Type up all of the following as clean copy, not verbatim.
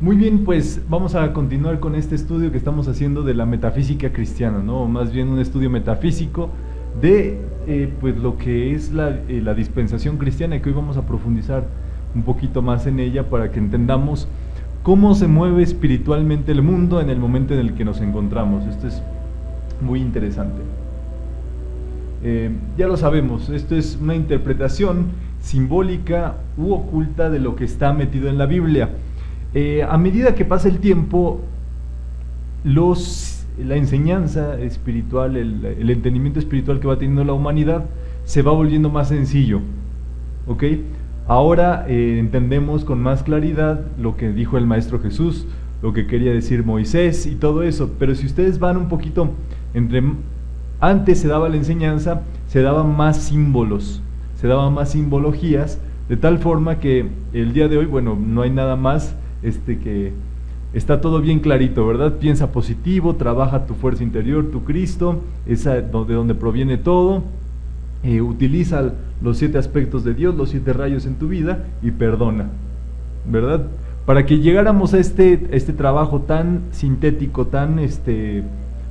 Muy bien, pues vamos a continuar con este estudio que estamos haciendo de la metafísica cristiana, ¿no? O más bien un estudio metafísico de pues lo que es la dispensación cristiana, y que hoy vamos a profundizar un poquito más en ella para que entendamos cómo se mueve espiritualmente el mundo en el momento en el que nos encontramos. Esto es muy interesante. Ya lo sabemos, esto es una interpretación simbólica u oculta de lo que está metido en la Biblia. A medida que pasa el tiempo, la enseñanza espiritual, el entendimiento espiritual que va teniendo la humanidad se va volviendo más sencillo, ¿ok? Ahora entendemos con más claridad lo que dijo el Maestro Jesús, lo que quería decir Moisés y todo eso, pero si ustedes van un poquito, antes se daba la enseñanza, se daban más símbolos, se daban más simbologías, de tal forma que el día de hoy, bueno, no hay nada más que está todo bien clarito, ¿verdad? Piensa positivo, trabaja tu fuerza interior, tu Cristo, es de donde proviene todo, utiliza los 7 aspectos de Dios, los 7 rayos en tu vida y perdona, ¿verdad? Para que llegáramos a este trabajo tan sintético, tan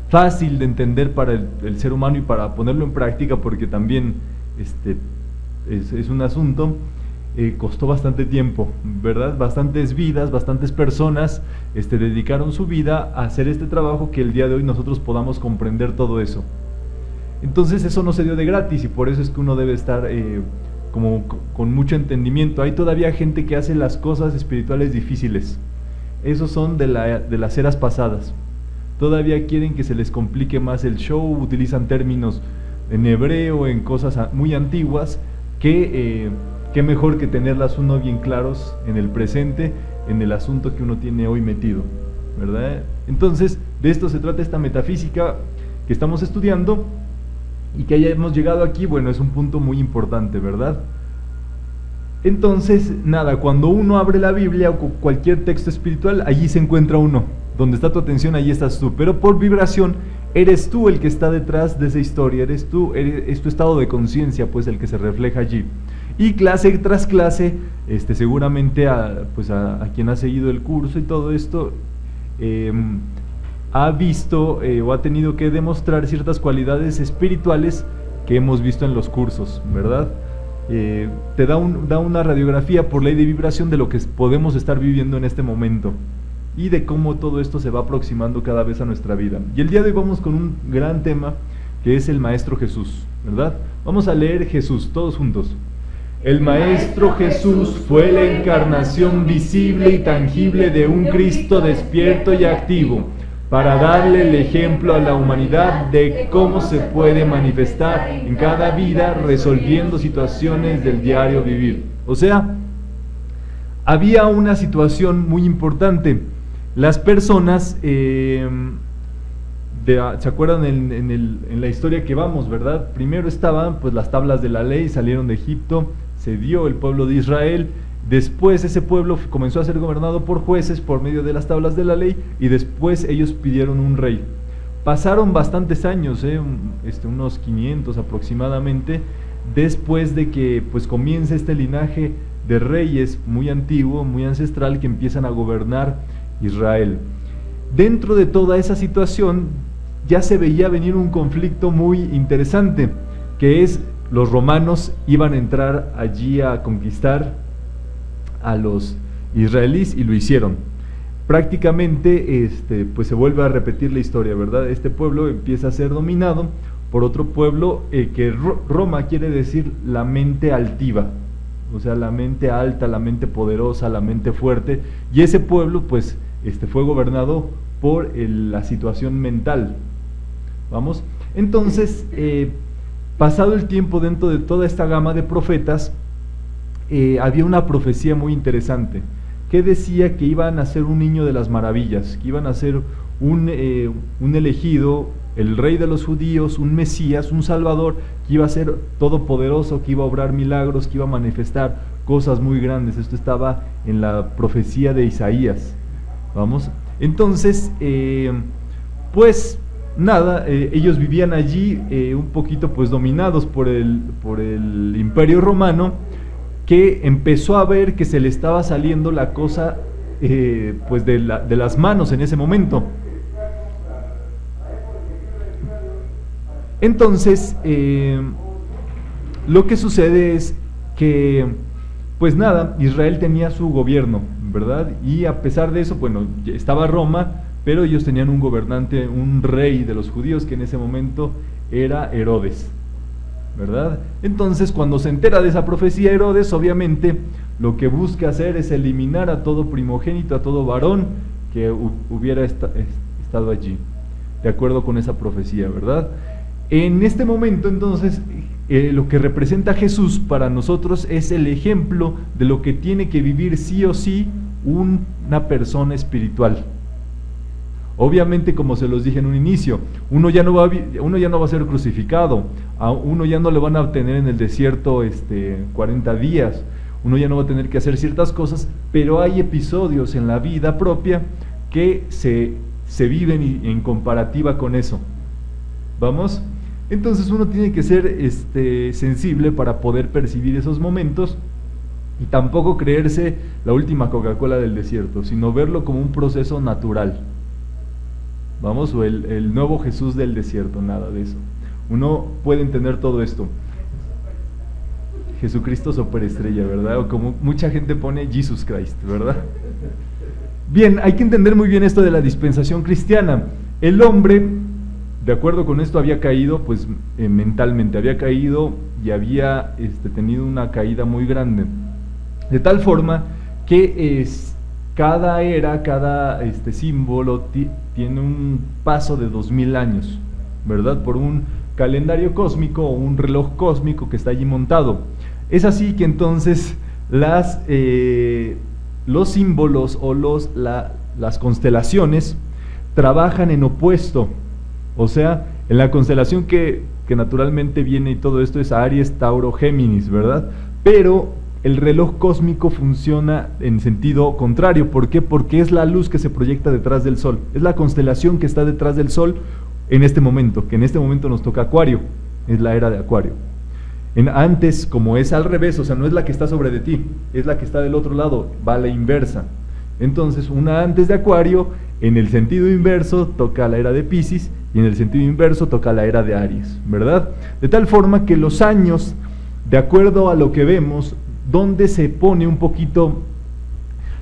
fácil de entender para el ser humano y para ponerlo en práctica, porque también es un asunto. Costó bastante tiempo, ¿verdad? Bastantes vidas, bastantes personas dedicaron su vida a hacer este trabajo, que el día de hoy nosotros podamos comprender todo eso. Entonces eso no se dio de gratis, y por eso es que uno debe estar como con mucho entendimiento. Hay todavía gente que hace las cosas espirituales difíciles. Esos son de las eras pasadas. Todavía quieren que se les complique más el show, utilizan términos en hebreo, en cosas muy antiguas, que qué mejor que tenerlas uno bien claros en el presente, en el asunto que uno tiene hoy metido, ¿verdad? Entonces, de esto se trata esta metafísica que estamos estudiando, y que hayamos llegado aquí, bueno, es un punto muy importante, ¿verdad? Entonces, nada, cuando uno abre la Biblia o cualquier texto espiritual, allí se encuentra uno. Donde está tu atención, allí estás tú, pero por vibración eres tú el que está detrás de esa historia, es tu estado de conciencia, pues, el que se refleja allí. Y clase tras clase, seguramente a quien ha seguido el curso y todo esto, ha visto o ha tenido que demostrar ciertas cualidades espirituales que hemos visto en los cursos, ¿verdad? Te da una radiografía por ley de vibración de lo que podemos estar viviendo en este momento, y de cómo todo esto se va aproximando cada vez a nuestra vida. Y el día de hoy vamos con un gran tema, que es el Maestro Jesús, ¿verdad? Vamos a leer Jesús, todos juntos. El Maestro Jesús fue la encarnación visible y tangible de un Cristo despierto y activo, para darle el ejemplo a la humanidad de cómo se puede manifestar en cada vida resolviendo situaciones del diario vivir. O sea, había una situación muy importante. Las personas, ¿se acuerdan en la historia que vamos, verdad? Primero estaban pues las tablas de la ley, salieron de Egipto, se dio el pueblo de Israel. Después ese pueblo comenzó a ser gobernado por jueces por medio de las tablas de la ley, y después ellos pidieron un rey. Pasaron bastantes años, unos 500 aproximadamente, después de que pues comienza este linaje de reyes muy antiguo, muy ancestral, que empiezan a gobernar Israel. Dentro de toda esa situación ya se veía venir un conflicto muy interesante, que es los romanos iban a entrar allí a conquistar a los israelíes, y lo hicieron. Prácticamente pues se vuelve a repetir la historia, ¿verdad? Este pueblo empieza a ser dominado por otro pueblo, que Roma quiere decir la mente altiva, o sea, la mente alta, la mente poderosa, la mente fuerte, y ese pueblo pues fue gobernado por la situación mental. ¿Vamos? Entonces, pasado el tiempo, dentro de toda esta gama de profetas, había una profecía muy interesante, que decía que iba a nacer un niño de las maravillas, que iban a ser un elegido, el rey de los judíos, un Mesías, un Salvador, que iba a ser todopoderoso, que iba a obrar milagros, que iba a manifestar cosas muy grandes. Esto estaba en la profecía de Isaías. ¿Vamos? Entonces, pues nada, ellos vivían allí un poquito pues dominados por el Imperio Romano, que empezó a ver que se le estaba saliendo la cosa pues de las manos en ese momento. Entonces, lo que sucede es que, pues nada, Israel tenía su gobierno, ¿verdad? Y a pesar de eso, bueno, estaba Roma, pero ellos tenían un gobernante, un rey de los judíos, que en ese momento era Herodes, ¿verdad? Entonces, cuando se entera de esa profecía Herodes, obviamente, lo que busca hacer es eliminar a todo primogénito, a todo varón que hubiera estado allí, de acuerdo con esa profecía, ¿verdad? En este momento, entonces, lo que representa Jesús para nosotros es el ejemplo de lo que tiene que vivir sí o sí una persona espiritual. Obviamente, como se los dije en un inicio, uno ya no va a ser crucificado, a uno ya no le van a tener en el desierto 40 días, uno ya no va a tener que hacer ciertas cosas, pero hay episodios en la vida propia que se viven en comparativa con eso. ¿Vamos? Entonces uno tiene que ser sensible para poder percibir esos momentos y tampoco creerse la última Coca-Cola del desierto, sino verlo como un proceso natural. Vamos, o el nuevo Jesús del desierto, nada de eso. Uno puede entender todo esto. Jesucristo superestrella, ¿verdad? O como mucha gente pone Jesus Christ, ¿verdad? Bien, hay que entender muy bien esto de la dispensación cristiana. El hombre, de acuerdo con esto, había caído, pues mentalmente, había caído y había tenido una caída muy grande. De tal forma que cada era, cada símbolo tiene un paso de 2000 años, ¿verdad? Por un calendario cósmico o un reloj cósmico que está allí montado. Es así que entonces los símbolos o las constelaciones trabajan en opuesto. O sea, en la constelación que naturalmente viene y todo esto es Aries, Tauro, Géminis, ¿verdad? Pero el reloj cósmico funciona en sentido contrario. ¿Por qué? Porque es la luz que se proyecta detrás del Sol. Es la constelación que está detrás del Sol en este momento, que en este momento nos toca Acuario. Es la era de Acuario. Antes, como es al revés, o sea, no es la que está sobre de ti, es la que está del otro lado, va a la inversa. Entonces, una antes de Acuario, en el sentido inverso, toca la era de Piscis, y en el sentido inverso toca la era de Aries, ¿verdad? De tal forma que los años, de acuerdo a lo que vemos, donde se pone un poquito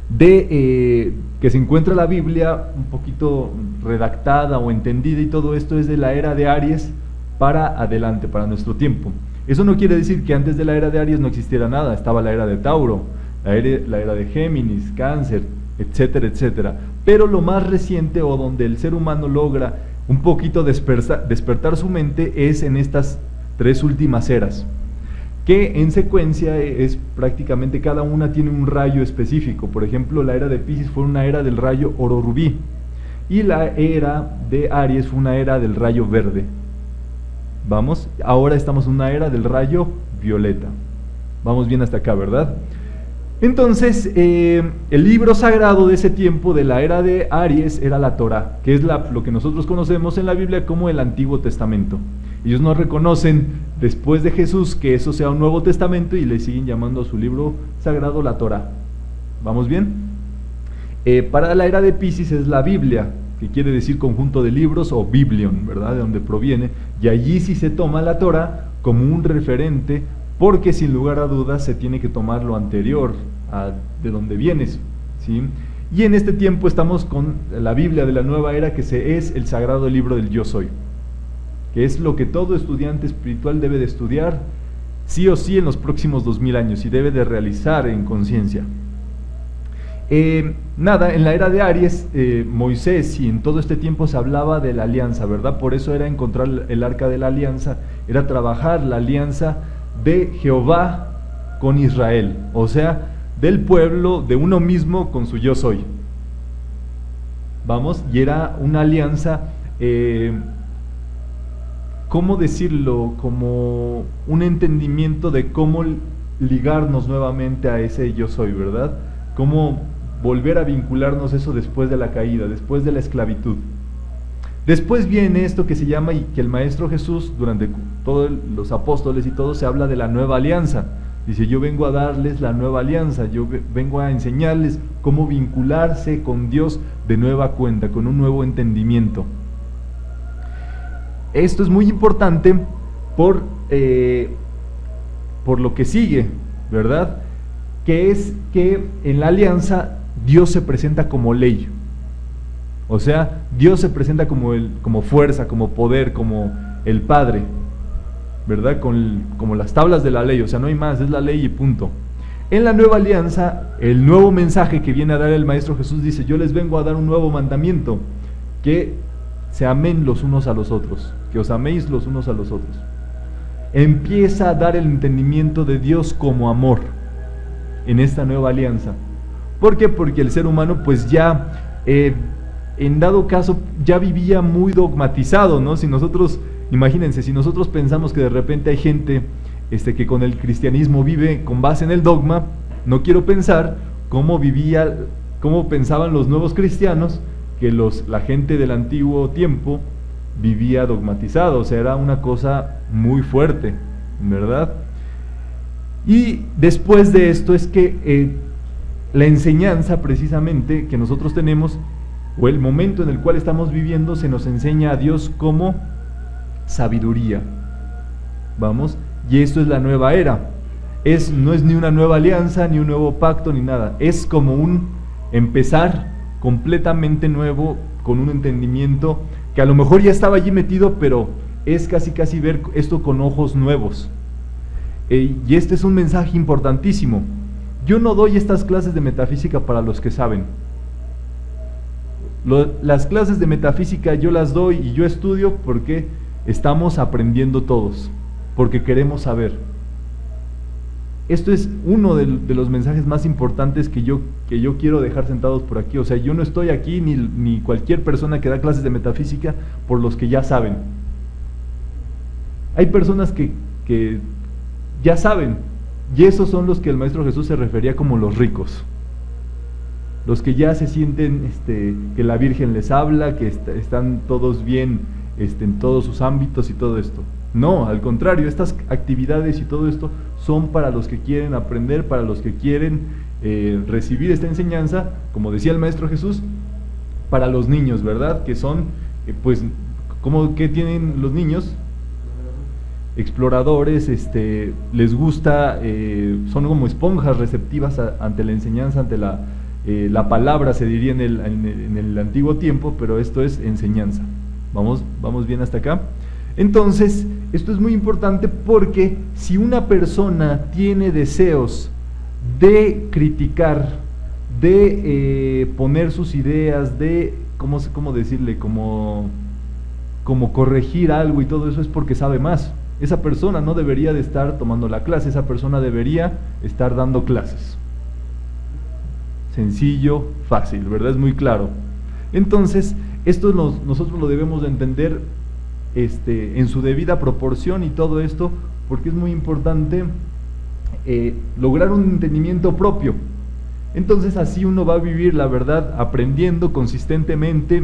de que se encuentra la Biblia un poquito redactada o entendida y todo esto es de la era de Aries para adelante, para nuestro tiempo. Eso no quiere decir que antes de la era de Aries no existiera nada, estaba la era de Tauro, la era de Géminis, Cáncer, etcétera, etcétera. Pero lo más reciente o donde el ser humano logra un poquito despertar su mente es en estas 3 últimas eras, que en secuencia es prácticamente cada una tiene un rayo específico. Por ejemplo, la era de Piscis fue una era del rayo oro rubí y la era de Aries fue una era del rayo verde. Vamos, ahora estamos en una era del rayo violeta. Vamos bien hasta acá, ¿verdad? Entonces, el libro sagrado de ese tiempo, de la era de Aries, era la Torá, que es lo que nosotros conocemos en la Biblia como el Antiguo Testamento. Ellos no reconocen después de Jesús que eso sea un Nuevo Testamento y le siguen llamando a su libro sagrado la Torá. ¿Vamos bien? Para la era de Piscis es la Biblia, que quiere decir conjunto de libros o biblion, ¿verdad? De donde proviene, y allí sí se toma la Torá como un referente, porque sin lugar a dudas se tiene que tomar lo anterior de donde vienes, ¿sí? Y en este tiempo estamos con la Biblia de la nueva era, que es el sagrado libro del Yo Soy, que es lo que todo estudiante espiritual debe de estudiar sí o sí en los próximos 2000 años y debe de realizar en conciencia. En la era de Aries, Moisés y en todo este tiempo se hablaba de la alianza, ¿verdad? Por eso era encontrar el arca de la alianza, era trabajar la alianza de Jehová con Israel, o sea, del pueblo, de uno mismo con su yo soy. Vamos, y era una alianza, ¿cómo decirlo? Como un entendimiento de cómo ligarnos nuevamente a ese yo soy, ¿verdad? Cómo volver a vincularnos eso después de la caída, después de la esclavitud. Después viene esto que se llama, y que el Maestro Jesús, durante todos los apóstoles y todo, se habla de la nueva alianza, Dice, yo vengo a darles la nueva alianza, vengo a enseñarles cómo vincularse con Dios de nueva cuenta, con un nuevo entendimiento. Esto es muy importante por lo que sigue, ¿verdad? Que es que en la alianza Dios se presenta como ley. O sea, Dios se presenta como fuerza, como poder, como el Padre, ¿verdad? Como las tablas de la ley, o sea, no hay más, es la ley y punto. En la nueva alianza, el nuevo mensaje que viene a dar el Maestro Jesús dice, yo les vengo a dar un nuevo mandamiento, que se amen los unos a los otros, que os améis los unos a los otros. Empieza a dar el entendimiento de Dios como amor en esta nueva alianza. ¿Por qué? Porque el ser humano pues ya, en dado caso, ya vivía muy dogmatizado, ¿no? Imagínense, si nosotros pensamos que de repente hay gente que con el cristianismo vive con base en el dogma, no quiero pensar cómo pensaban los nuevos cristianos, que la gente del antiguo tiempo vivía dogmatizado, o sea, era una cosa muy fuerte, ¿verdad? Y después de esto es que la enseñanza precisamente que nosotros tenemos, o el momento en el cual estamos viviendo, se nos enseña a Dios como sabiduría. Vamos, y esto es la nueva era. No es ni una nueva alianza, ni un nuevo pacto, ni nada. Es como un empezar completamente nuevo, con un entendimiento que a lo mejor ya estaba allí metido, pero es casi ver esto con ojos nuevos. Y este es un mensaje importantísimo. Yo no doy estas clases de metafísica para los que saben. Las clases de metafísica yo las doy y yo estudio porque estamos aprendiendo todos, porque queremos saber. Esto es uno de los mensajes más importantes que yo quiero dejar sentados por aquí. O sea, yo no estoy aquí, ni cualquier persona que da clases de metafísica, por los que ya saben. Hay personas que ya saben, y esos son los que el Maestro Jesús se refería como los ricos. Los que ya se sienten que la Virgen les habla, que están todos bien en todos sus ámbitos y todo esto. No, al contrario, estas actividades y todo esto son para los que quieren aprender, para los que quieren recibir esta enseñanza, como decía el Maestro Jesús, para los niños, ¿verdad? Que son, ¿qué tienen los niños? Exploradores, les gusta, son como esponjas receptivas ante la enseñanza, ante la palabra, se diría en el antiguo tiempo, pero esto es enseñanza. ¿Vamos bien hasta acá? Entonces, esto es muy importante porque si una persona tiene deseos de criticar, de poner sus ideas, de, ¿cómo decirle? Como corregir algo y todo eso, es porque sabe más. Esa persona no debería de estar tomando la clase, esa persona debería estar dando clases. Sencillo, fácil, ¿verdad? Es muy claro. Entonces, esto nosotros lo debemos de entender en su debida proporción y todo esto, porque es muy importante lograr un entendimiento propio. Entonces así uno va a vivir la verdad aprendiendo consistentemente,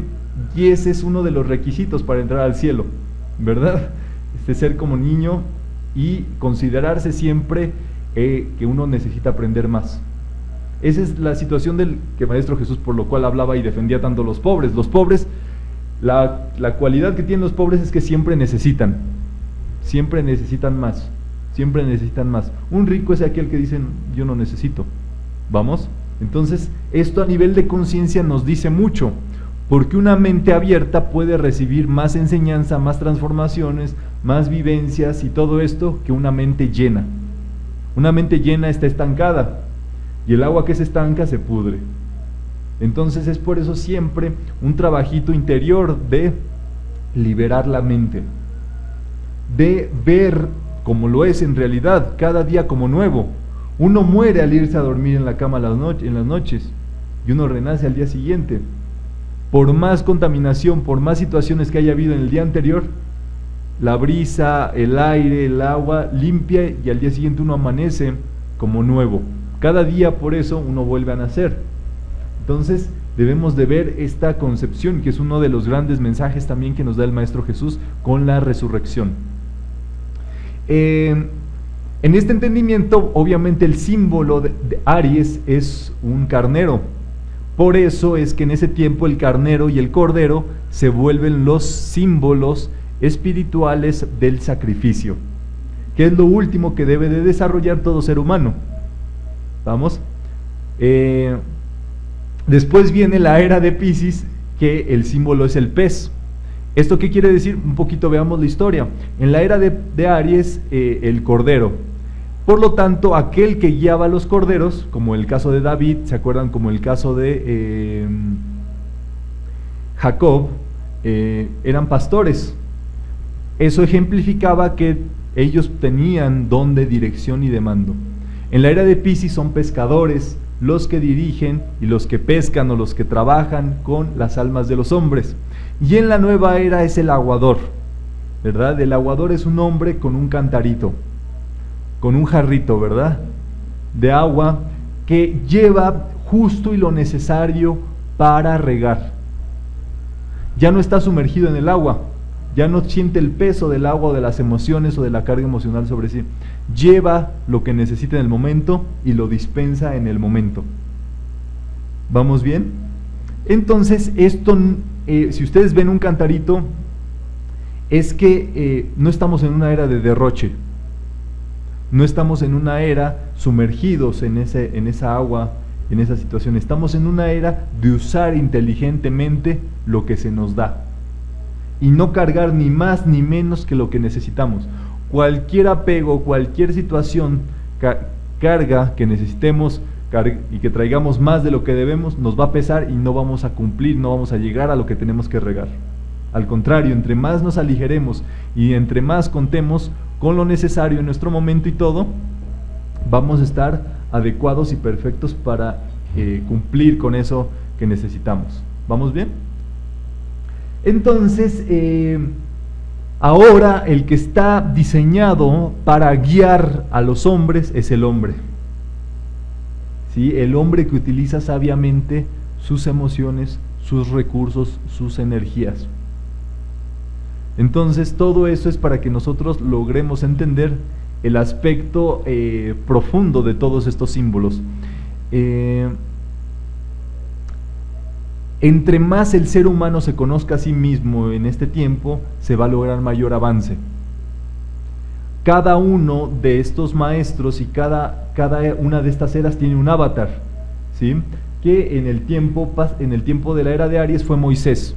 y ese es uno de los requisitos para entrar al cielo, ¿verdad? Ser como niño y considerarse siempre que uno necesita aprender más. Esa es la situación del que Maestro Jesús por lo cual hablaba y defendía tanto a los pobres. Los pobres, la cualidad que tienen los pobres es que siempre necesitan más, siempre necesitan más. Un rico es aquel que dice, yo no necesito. ¿Vamos? Entonces, esto a nivel de conciencia nos dice mucho, porque una mente abierta puede recibir más enseñanza, más transformaciones, más vivencias y todo esto que una mente llena. Una mente llena está estancada, y el agua que se estanca se pudre. Entonces es por eso siempre un trabajito interior de liberar la mente, de ver como lo es en realidad, cada día como nuevo. Uno muere al irse a dormir en la cama en las noches, y uno renace al día siguiente. Por más contaminación, por más situaciones que haya habido en el día anterior, la brisa, el aire, el agua limpia, y al día siguiente uno amanece como nuevo. Cada día por eso uno vuelve a nacer. Entonces debemos de ver esta concepción, que es uno de los grandes mensajes también que nos da el Maestro Jesús con la resurrección. En este entendimiento, obviamente el símbolo de Aries es un carnero. Por eso es que en ese tiempo el carnero y el cordero se vuelven los símbolos espirituales del sacrificio, que es lo último que debe de desarrollar todo ser humano. ¿Vamos? Después viene la era de Piscis, que el símbolo es el pez. ¿Esto qué quiere decir? Un poquito veamos la historia. En la era de Aries, el cordero. Por lo tanto, aquel que guiaba a los corderos, como el caso de David, ¿se acuerdan? Como el caso de Jacob, eran pastores. Eso ejemplificaba que ellos tenían don de dirección y de mando. En la era de Piscis son pescadores los que dirigen y los que pescan o los que trabajan con las almas de los hombres. Y en la nueva era es el aguador, ¿verdad? El aguador es un hombre con un cantarito, con un jarrito, ¿verdad?, de agua, que lleva justo y lo necesario para regar. Ya no está sumergido en el agua, ya no siente el peso del agua o de las emociones o de la carga emocional sobre sí. Lleva lo que necesita en el momento y lo dispensa en el momento. ¿Vamos bien? Entonces, esto, si ustedes ven un cantarito, es que no estamos en una era de derroche. No estamos en una era sumergidos en esa agua, en esa situación. Estamos en una era de usar inteligentemente lo que se nos da y no cargar ni más ni menos que lo que necesitamos. Cualquier apego, cualquier situación, carga que necesitemos y que traigamos más de lo que debemos, nos va a pesar y no vamos a cumplir, no vamos a llegar a lo que tenemos que regar. Al contrario, entre más nos aligeremos y entre más contemos con lo necesario en nuestro momento y todo, vamos a estar adecuados y perfectos para cumplir con eso que necesitamos. ¿Vamos bien? Entonces, ahora el que está diseñado para guiar a los hombres es el hombre. ¿Sí? El hombre que utiliza sabiamente sus emociones, sus recursos, sus energías. Entonces todo eso es para que nosotros logremos entender el aspecto profundo de todos estos símbolos. Entre más el ser humano se conozca a sí mismo en este tiempo, se va a lograr mayor avance. Cada uno de estos maestros y cada una de estas eras tiene un avatar, ¿sí? Que en el tiempo de la era de Aries fue Moisés.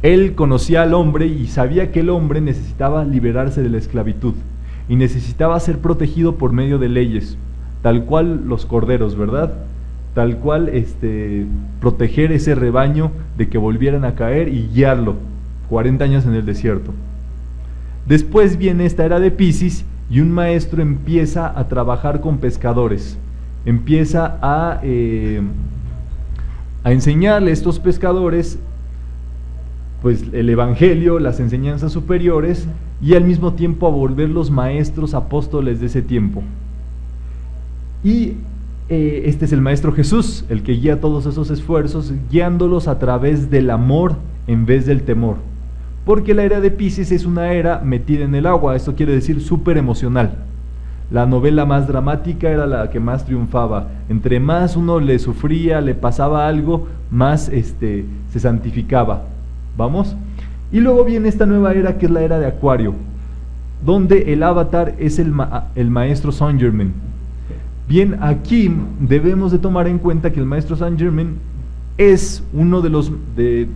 Él conocía al hombre y sabía que el hombre necesitaba liberarse de la esclavitud y necesitaba ser protegido por medio de leyes, tal cual los corderos, ¿verdad? Tal cual proteger ese rebaño de que volvieran a caer y guiarlo 40 años en el desierto. Después viene esta era de Piscis y un maestro empieza a trabajar con pescadores, empieza a enseñarle a estos pescadores pues el evangelio, las enseñanzas superiores, y al mismo tiempo a volverlos maestros apóstoles de ese tiempo. Y este es el maestro Jesús, el que guía todos esos esfuerzos, guiándolos a través del amor en vez del temor, porque la era de Piscis es una era metida en el agua. Esto quiere decir súper emocional. La novela más dramática era la que más triunfaba. Entre más uno le sufría, le pasaba algo, más se santificaba. ¿Vamos? Y luego viene esta nueva era, que es la era de Acuario, donde el avatar es el maestro Saint Germain. Bien, aquí debemos de tomar en cuenta que el maestro Saint Germain es uno de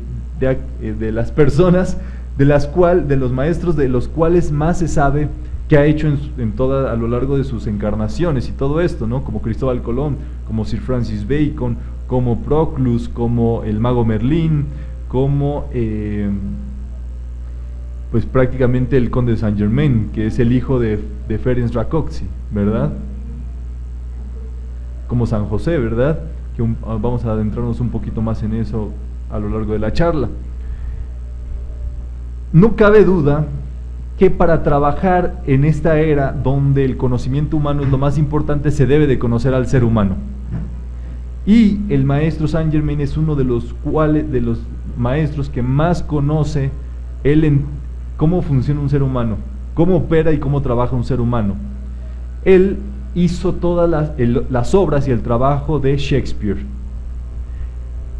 las personas de los maestros de los cuales más se sabe que ha hecho a lo largo de sus encarnaciones y todo esto, ¿no? Como Cristóbal Colón, como Sir Francis Bacon, como Proclus, como el mago Merlín, como pues prácticamente el conde de Saint Germain, que es el hijo de Ferenc Rakoczy, ¿verdad? Como San José, ¿verdad? Que vamos a adentrarnos un poquito más en eso a lo largo de la charla. No cabe duda que para trabajar en esta era donde el conocimiento humano es lo más importante, se debe de conocer al ser humano. Y el maestro Saint Germain es uno de los maestros que más conoce cómo funciona un ser humano, cómo opera y cómo trabaja un ser humano. él hizo todas las obras y el trabajo de Shakespeare.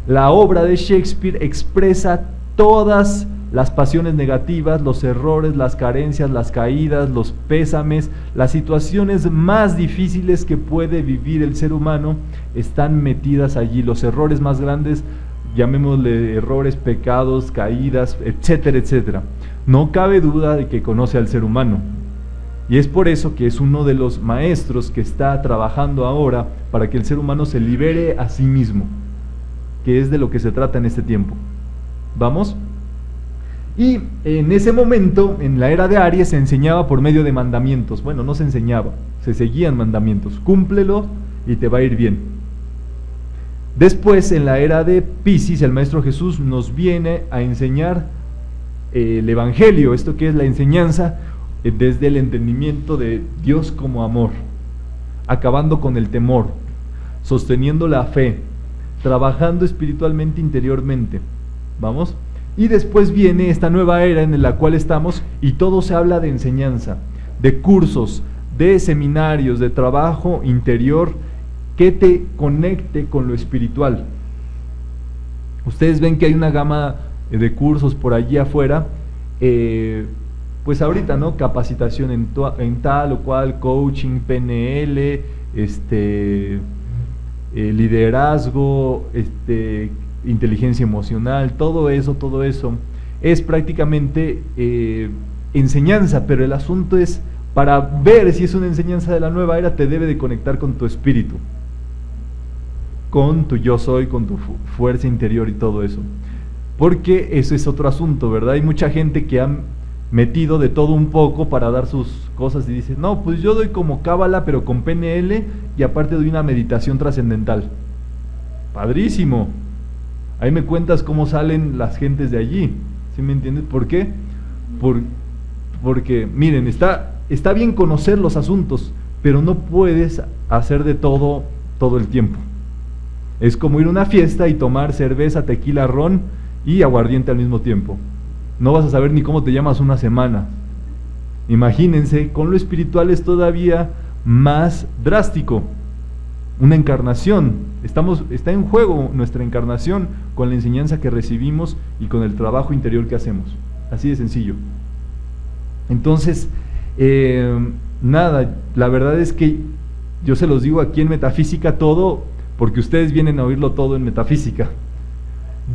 La obra de Shakespeare expresa todas las pasiones negativas, los errores, las carencias, las caídas, los pésames, las situaciones más difíciles que puede vivir el ser humano están metidas allí. Los errores más grandes, llamémosle errores, pecados, caídas, etcétera, etcétera. No cabe duda de que conoce al ser humano. Y es por eso que es uno de los maestros que está trabajando ahora para que el ser humano se libere a sí mismo, que es de lo que se trata en este tiempo. ¿Vamos? Y en ese momento, en la era de Aries, se enseñaba por medio de mandamientos. Bueno, no se enseñaba, se seguían mandamientos. Cúmplelo y te va a ir bien. Después, en la era de Piscis, el Maestro Jesús nos viene a enseñar el Evangelio, esto que es la enseñanza desde el entendimiento de Dios como amor, acabando con el temor, sosteniendo la fe, trabajando espiritualmente interiormente. ¿Vamos? Y después viene esta nueva era en la cual estamos y todo se habla de enseñanza, de cursos, de seminarios, de trabajo interior que te conecte con lo espiritual. Ustedes ven que hay una gama de cursos por allí afuera, pues ahorita, ¿no? Capacitación en tal o cual, coaching, PNL, liderazgo, inteligencia emocional, todo eso es prácticamente enseñanza, pero el asunto es, para ver si es una enseñanza de la nueva era, te debe de conectar con tu espíritu, con tu yo soy, con tu fuerza interior y todo eso, porque eso es otro asunto, ¿verdad? Hay mucha gente que ha metido de todo un poco para dar sus cosas y dice, no, pues yo doy como cábala pero con PNL y aparte doy una meditación trascendental. Padrísimo. Ahí me cuentas cómo salen las gentes de allí, ¿sí me entiendes? ¿Por qué? Porque, miren, está bien conocer los asuntos, pero no puedes hacer de todo el tiempo. Es como ir a una fiesta y tomar cerveza, tequila, ron y aguardiente al mismo tiempo. No vas a saber ni cómo te llamas una semana. Imagínense, con lo espiritual es todavía más drástico. Una encarnación, está en juego nuestra encarnación con la enseñanza que recibimos y con el trabajo interior que hacemos, así de sencillo. Entonces, nada, la verdad es que yo se los digo aquí en Metafísica todo, porque ustedes vienen a oírlo todo en Metafísica,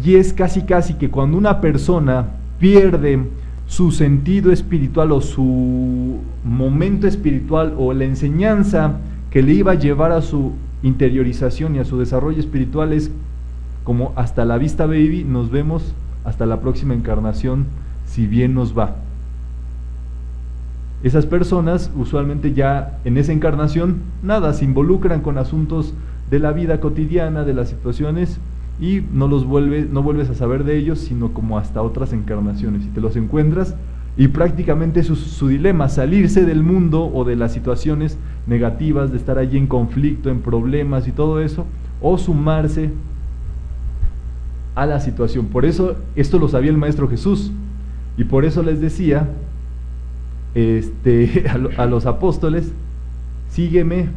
y es casi que cuando una persona pierde su sentido espiritual o su momento espiritual o la enseñanza que le iba a llevar a su interiorización y a su desarrollo espiritual, es como hasta la vista baby, nos vemos hasta la próxima encarnación si bien nos va. Esas personas usualmente ya en esa encarnación nada, se involucran con asuntos de la vida cotidiana, de las situaciones, y no vuelves a saber de ellos sino como hasta otras encarnaciones, y te los encuentras y prácticamente su dilema, salirse del mundo o de las situaciones negativas, de estar allí en conflicto, en problemas y todo eso, o sumarse a la situación. Por eso esto lo sabía el Maestro Jesús, y por eso les decía a los apóstoles, sígueme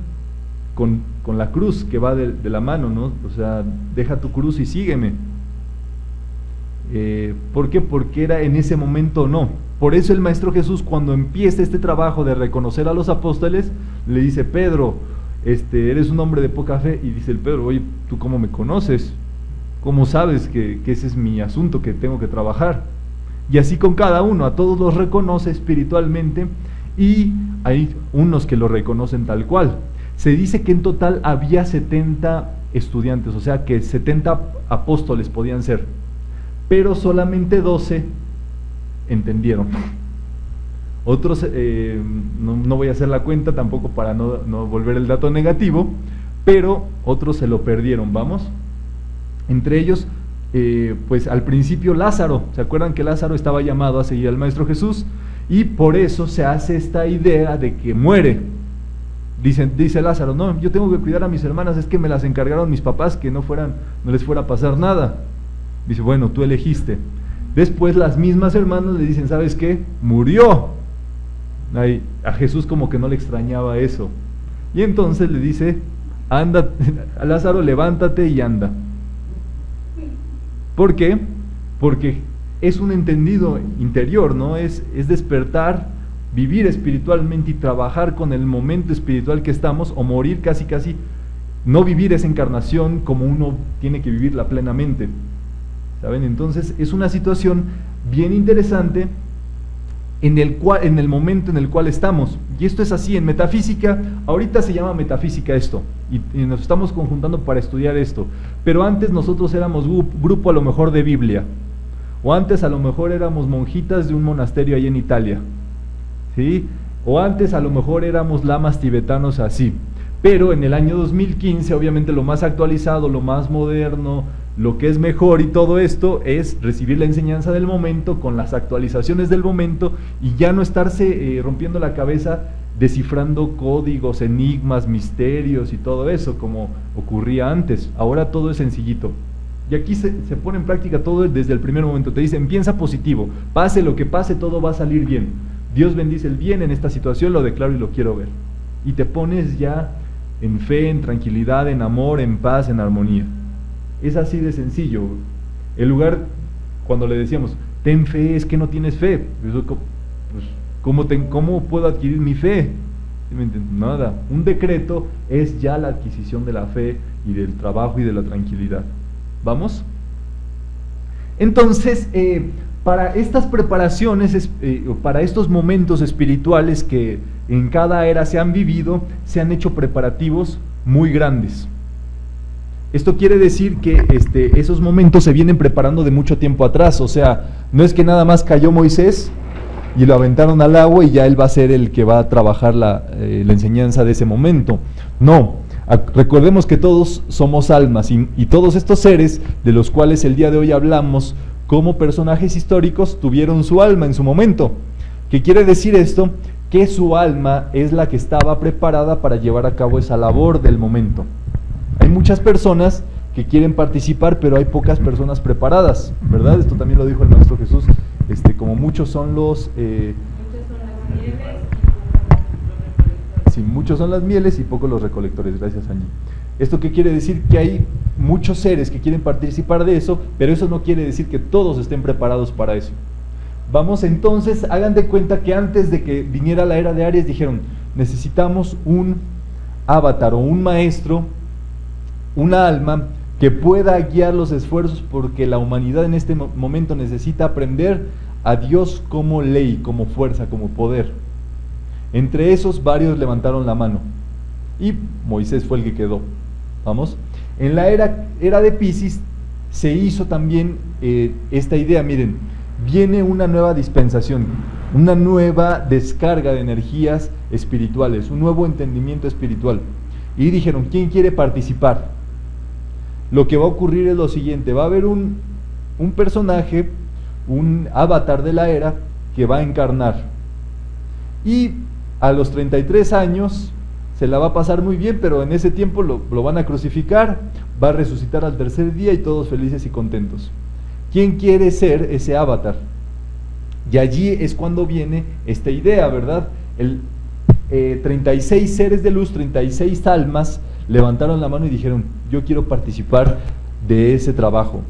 con la cruz que va de la mano, ¿no? O sea, deja tu cruz y sígueme. ¿Por qué? Porque era en ese momento no. Por eso el Maestro Jesús, cuando empieza este trabajo de reconocer a los apóstoles, le dice, Pedro, eres un hombre de poca fe, y dice el Pedro, oye, ¿tú cómo me conoces? ¿Cómo sabes que ese es mi asunto, que tengo que trabajar? Y así con cada uno, a todos los reconoce espiritualmente, y hay unos que lo reconocen tal cual. Se dice que en total había 70 estudiantes, o sea que 70 apóstoles podían ser, pero solamente 12 entendieron. Otros, no voy a hacer la cuenta tampoco para no volver el dato negativo, pero otros se lo perdieron, ¿vamos? Entre ellos, pues al principio Lázaro, ¿se acuerdan que Lázaro estaba llamado a seguir al Maestro Jesús? Y por eso se hace esta idea de que muere. Dice Lázaro, no, yo tengo que cuidar a mis hermanas, es que me las encargaron mis papás, que no les fuera a pasar nada. Dice, bueno, tú elegiste. Después las mismas hermanas le dicen, ¿sabes qué? Murió. A Jesús como que no le extrañaba eso. Y entonces le dice, anda, Lázaro, levántate y anda. ¿Por qué? Porque es un entendido interior, ¿no? Es despertar, vivir espiritualmente y trabajar con el momento espiritual que estamos, o morir casi, no vivir esa encarnación como uno tiene que vivirla plenamente, ¿saben? Entonces es una situación bien interesante en el momento en el cual estamos, y esto es así en metafísica. Ahorita se llama metafísica esto, y nos estamos conjuntando para estudiar esto, pero antes nosotros éramos grupo a lo mejor de Biblia, o antes a lo mejor éramos monjitas de un monasterio ahí en Italia, ¿sí? O antes a lo mejor éramos lamas tibetanos así, pero en el año 2015 obviamente lo más actualizado, lo más moderno, lo que es mejor y todo esto es recibir la enseñanza del momento con las actualizaciones del momento, y ya no estarse rompiendo la cabeza descifrando códigos, enigmas, misterios y todo eso como ocurría antes. Ahora todo es sencillito. Y aquí se pone en práctica todo desde el primer momento. Te dicen, piensa positivo, pase lo que pase, todo va a salir bien. Dios bendice el bien en esta situación, lo declaro y lo quiero ver. Y te pones ya en fe, en tranquilidad, en amor, en paz, en armonía. Es así de sencillo. El lugar, cuando le decíamos, ten fe, es que no tienes fe. Pues, ¿cómo puedo adquirir mi fe? Nada. Un decreto es ya la adquisición de la fe y del trabajo y de la tranquilidad. ¿Vamos? Entonces, para estas preparaciones, para estos momentos espirituales que en cada era se han vivido, se han hecho preparativos muy grandes. Esto quiere decir que esos momentos se vienen preparando de mucho tiempo atrás. O sea, no es que nada más cayó Moisés y lo aventaron al agua y ya él va a ser el que va a trabajar la enseñanza de ese momento. No, recordemos que todos somos almas, y todos estos seres de los cuales el día de hoy hablamos como personajes históricos tuvieron su alma en su momento. ¿Qué quiere decir esto? Que su alma es la que estaba preparada para llevar a cabo esa labor del momento. Hay muchas personas que quieren participar, pero hay pocas personas preparadas, ¿verdad? Esto también lo dijo el Maestro Jesús, como muchos son los... muchos son las mieles y pocos los recolectores. Gracias, Angie. ¿Esto qué quiere decir? Que hay muchos seres que quieren participar de eso, pero eso no quiere decir que todos estén preparados para eso. Vamos entonces, hagan de cuenta que antes de que viniera la era de Aries dijeron, necesitamos un avatar o un maestro, una alma que pueda guiar los esfuerzos, porque la humanidad en este momento necesita aprender a Dios como ley, como fuerza, como poder. Entre esos varios levantaron la mano y Moisés fue el que quedó. Vamos, en la era de Piscis se hizo también esta idea. Miren, viene una nueva dispensación, una nueva descarga de energías espirituales, un nuevo entendimiento espiritual, y dijeron, ¿quién quiere participar? Lo que va a ocurrir es lo siguiente: va a haber un personaje, un avatar de la era que va a encarnar, y a los 33 años se la va a pasar muy bien, pero en ese tiempo lo van a crucificar, va a resucitar al tercer día y todos felices y contentos. ¿Quién quiere ser ese avatar? Y allí es cuando viene esta idea, ¿verdad? 36 seres de luz, 36 almas levantaron la mano y dijeron, yo quiero participar de ese trabajo.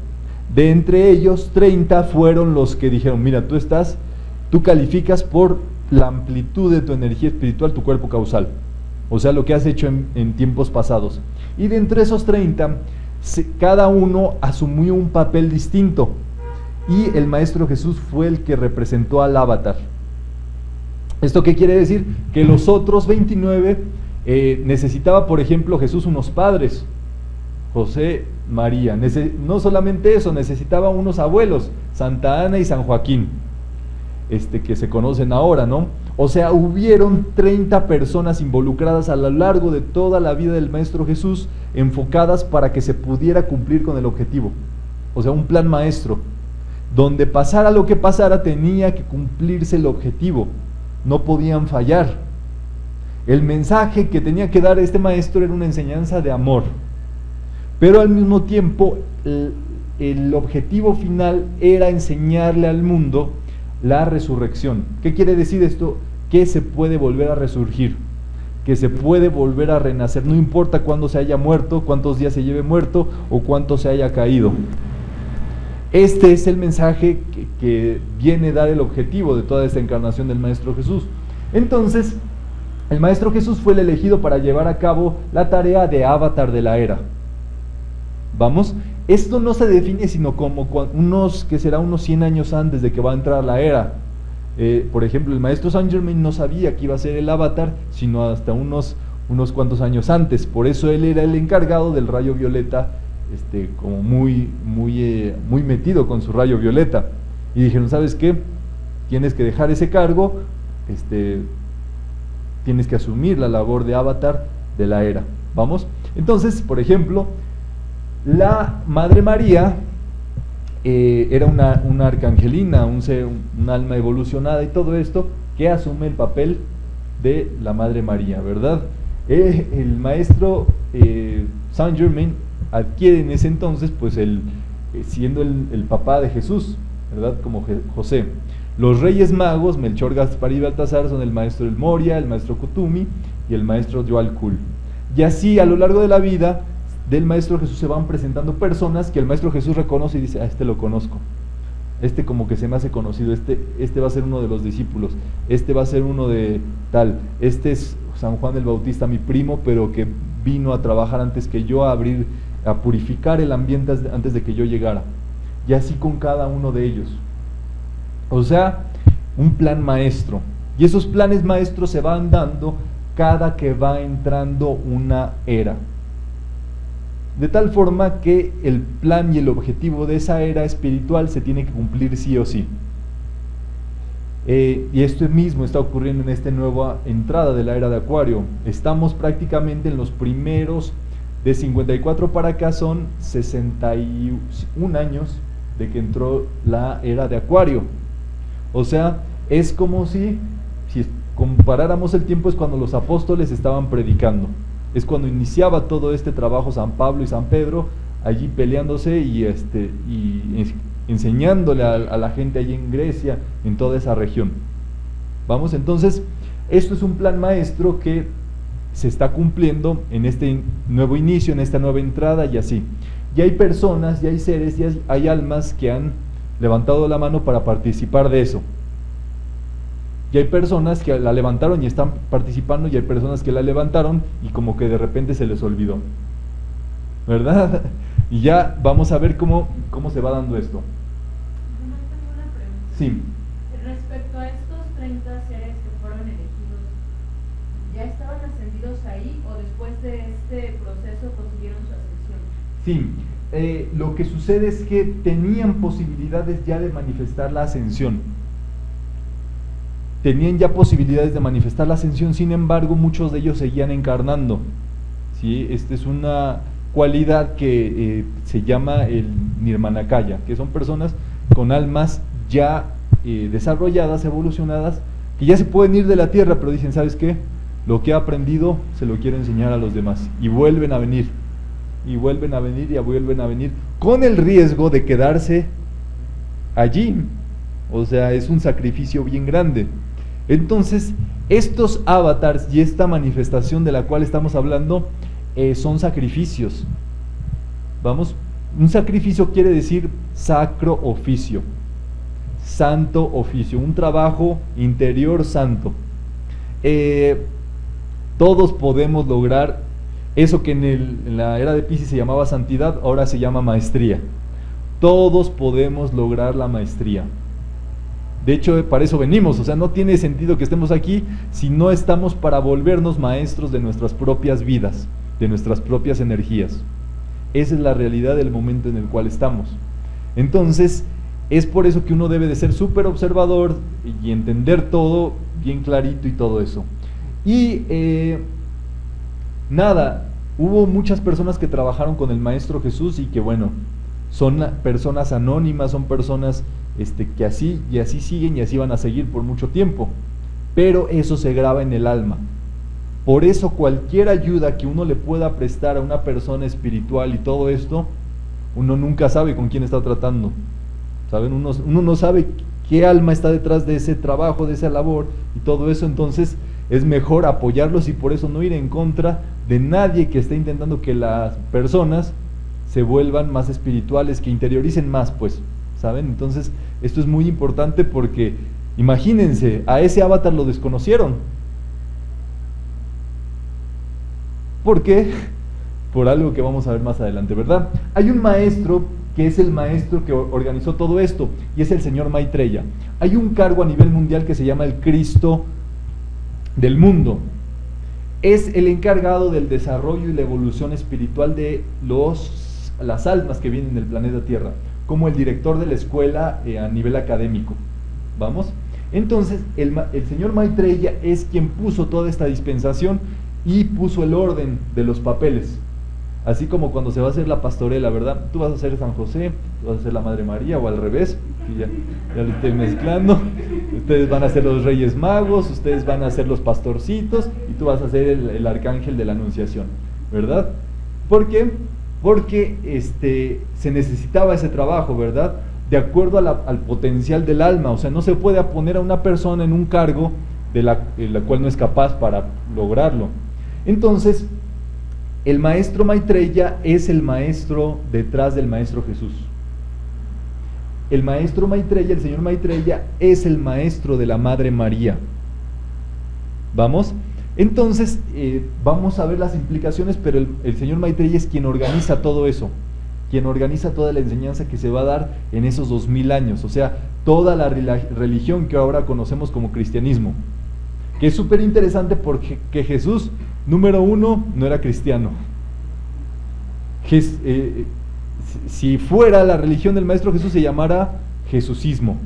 De entre ellos, 30 fueron los que dijeron, mira, tú calificas por la amplitud de tu energía espiritual, tu cuerpo causal, o sea, lo que has hecho en tiempos pasados. Y de entre esos 30, cada uno asumió un papel distinto, y el Maestro Jesús fue el que representó al avatar. ¿Esto qué quiere decir? Que los otros 29 necesitaba, por ejemplo, Jesús unos padres, José, María. No solamente eso, necesitaba unos abuelos, Santa Ana y San Joaquín, que se conocen ahora, ¿no? O sea, hubieron 30 personas involucradas a lo largo de toda la vida del Maestro Jesús, enfocadas para que se pudiera cumplir con el objetivo. O sea, un plan maestro, donde pasara lo que pasara, tenía que cumplirse el objetivo, no podían fallar. El mensaje que tenía que dar este maestro era una enseñanza de amor, pero al mismo tiempo el objetivo final era enseñarle al mundo la resurrección. ¿Qué quiere decir esto? que se puede volver a resurgir, que se puede volver a renacer, no importa cuándo se haya muerto, cuántos días se lleve muerto o cuánto se haya caído. Este es el mensaje que viene a dar el objetivo de toda esta encarnación del Maestro Jesús. Entonces, el Maestro Jesús fue el elegido para llevar a cabo la tarea de avatar de la era. Vamos, esto no se define sino como unos 100 años antes de que va a entrar la era. Por ejemplo, el Maestro Saint Germain no sabía que iba a ser el avatar, sino hasta unos cuantos años antes. Por eso él era el encargado del rayo violeta, como muy metido con su rayo violeta. Y dijeron, ¿sabes qué? Tienes que dejar ese cargo, tienes que asumir la labor de avatar de la era. ¿Vamos? Entonces, por ejemplo, la Madre María era una arcangelina, un alma evolucionada y todo esto, que asume el papel de la Madre María, ¿verdad? El Maestro Saint Germain adquiere en ese entonces, pues, siendo el papá de Jesús, ¿verdad? Como José. Los Reyes Magos, Melchor, Gaspar y Baltasar, son el Maestro El Moria, el Maestro Kutumi y el Maestro Yoalkul. Y así, a lo largo de la vida del Maestro Jesús se van presentando personas que el Maestro Jesús reconoce y dice, este lo conozco, como que se me hace conocido, este va a ser uno de los discípulos, va a ser uno de tal, es San Juan el Bautista, mi primo, pero que vino a trabajar antes que yo, a purificar el ambiente antes de que yo llegara. Y así con cada uno de ellos. O sea, un plan maestro. Y esos planes maestros se van dando cada que va entrando una era. De tal forma que el plan y el objetivo de esa era espiritual se tiene que cumplir sí o sí. Y esto mismo está ocurriendo en esta nueva entrada de la era de Acuario. Estamos prácticamente en los primeros, de 54 para acá son 61 años de que entró la era de Acuario. O sea, es como si comparáramos el tiempo, es cuando los apóstoles estaban predicando. Es cuando iniciaba todo este trabajo San Pablo y San Pedro, allí peleándose y enseñándole a la gente allí en Grecia, en toda esa región. Vamos, entonces, esto es un plan maestro que se está cumpliendo en este nuevo inicio, en esta nueva entrada y así. Y hay personas, y hay seres, y hay almas que han levantado la mano para participar de eso. Y hay personas que la levantaron y están participando, y hay personas que la levantaron y como que de repente se les olvidó, ¿verdad? Y ya vamos a ver cómo se va dando esto. Tengo una pregunta. Sí. Respecto a estos 30 seres que fueron elegidos, ¿ya estaban ascendidos ahí o después de este proceso consiguieron su ascensión? Sí, lo que sucede es que tenían posibilidades ya de manifestar la ascensión. Tenían ya posibilidades de manifestar la ascensión, sin embargo, muchos de ellos seguían encarnando. ¿Sí? Esta es una cualidad que se llama el Nirmanakaya, que son personas con almas ya desarrolladas, evolucionadas, que ya se pueden ir de la tierra, pero dicen, ¿sabes qué? Lo que he aprendido se lo quiero enseñar a los demás. Y vuelven a venir, y vuelven a venir, y vuelven a venir, con el riesgo de quedarse allí. O sea, es un sacrificio bien grande. Entonces, estos avatars y esta manifestación de la cual estamos hablando son sacrificios. Vamos, un sacrificio quiere decir sacro oficio, santo oficio, un trabajo interior santo. Todos podemos lograr eso que en la era de Piscis se llamaba santidad, ahora se llama maestría. Todos podemos lograr la maestría. De hecho, para eso venimos, o sea, no tiene sentido que estemos aquí si no estamos para volvernos maestros de nuestras propias vidas, de nuestras propias energías. Esa es la realidad del momento en el cual estamos. Entonces, es por eso que uno debe de ser súper observador y entender todo bien clarito y todo eso. Y hubo muchas personas que trabajaron con el Maestro Jesús y que bueno, son personas anónimas, son personas que así y así siguen y así van a seguir por mucho tiempo, pero eso se graba en el alma. Por eso cualquier ayuda que uno le pueda prestar a una persona espiritual y todo esto, uno nunca sabe con quién está tratando, ¿saben? Uno no sabe qué alma está detrás de ese trabajo, de esa labor y todo eso. Entonces es mejor apoyarlos y por eso no ir en contra de nadie que esté intentando que las personas se vuelvan más espirituales, que interioricen más, pues, ¿saben? Entonces esto es muy importante porque imagínense, a ese avatar lo desconocieron. ¿Por qué? Por algo que vamos a ver más adelante, ¿verdad? Hay un maestro que es el maestro que organizó todo esto, y es el señor Maitreya. Hay un cargo a nivel mundial que se llama el Cristo del mundo. Es el encargado del desarrollo y la evolución espiritual de las almas que vienen del planeta Tierra, como el director de la escuela a nivel académico. ¿Vamos? Entonces, el señor Maitreya es quien puso toda esta dispensación y puso el orden de los papeles. Así como cuando se va a hacer la pastorela, ¿verdad? Tú vas a ser San José, tú vas a ser la Madre María, o al revés, que ya lo estoy mezclando. Ustedes van a ser los Reyes Magos, ustedes van a ser los pastorcitos, y tú vas a ser el arcángel de la Anunciación, ¿verdad? ¿Por qué? Porque se necesitaba ese trabajo, ¿verdad? De acuerdo al potencial del alma. O sea, no se puede poner a una persona en un cargo de la cual no es capaz para lograrlo. Entonces, el maestro Maitreya es el maestro detrás del maestro Jesús. El maestro Maitreya, el señor Maitreya, es el maestro de la Madre María. ¿Vamos? Entonces, vamos a ver las implicaciones, pero el señor Maitreya es quien organiza todo eso, quien organiza toda la enseñanza que se va a dar en esos 2000 años, o sea, toda la religión que ahora conocemos como cristianismo, que es súper interesante porque Jesús, número uno, no era cristiano. Si fuera la religión del Maestro Jesús, se llamara Jesusismo,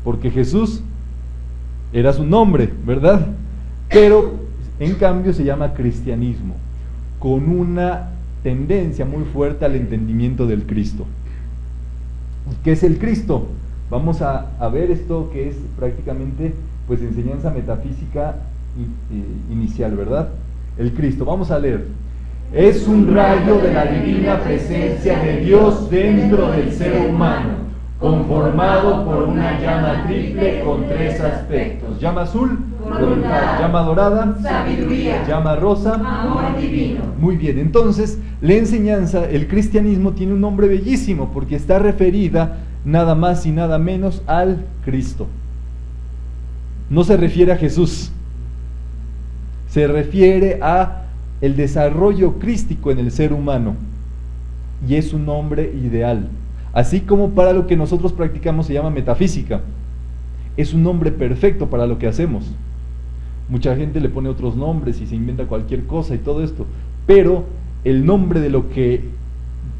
porque Jesús era su nombre, ¿verdad? Pero en cambio se llama cristianismo, con una tendencia muy fuerte al entendimiento del Cristo. ¿Qué es el Cristo? Vamos a ver esto, que es prácticamente pues enseñanza metafísica inicial, ¿verdad? El Cristo, vamos a leer. Es un rayo de la divina presencia de Dios dentro del ser humano, conformado por una llama triple con 3 aspectos: llama azul, voluntad; llama dorada, sabiduría; llama rosa, amor divino. Muy bien, entonces la enseñanza, el cristianismo, tiene un nombre bellísimo porque está referida nada más y nada menos al Cristo. No se refiere a Jesús, se refiere a el desarrollo crístico en el ser humano, y es un nombre ideal. Así como para lo que nosotros practicamos se llama metafísica, es un nombre perfecto para lo que hacemos. Mucha gente le pone otros nombres y se inventa cualquier cosa y todo esto, pero el nombre de lo que,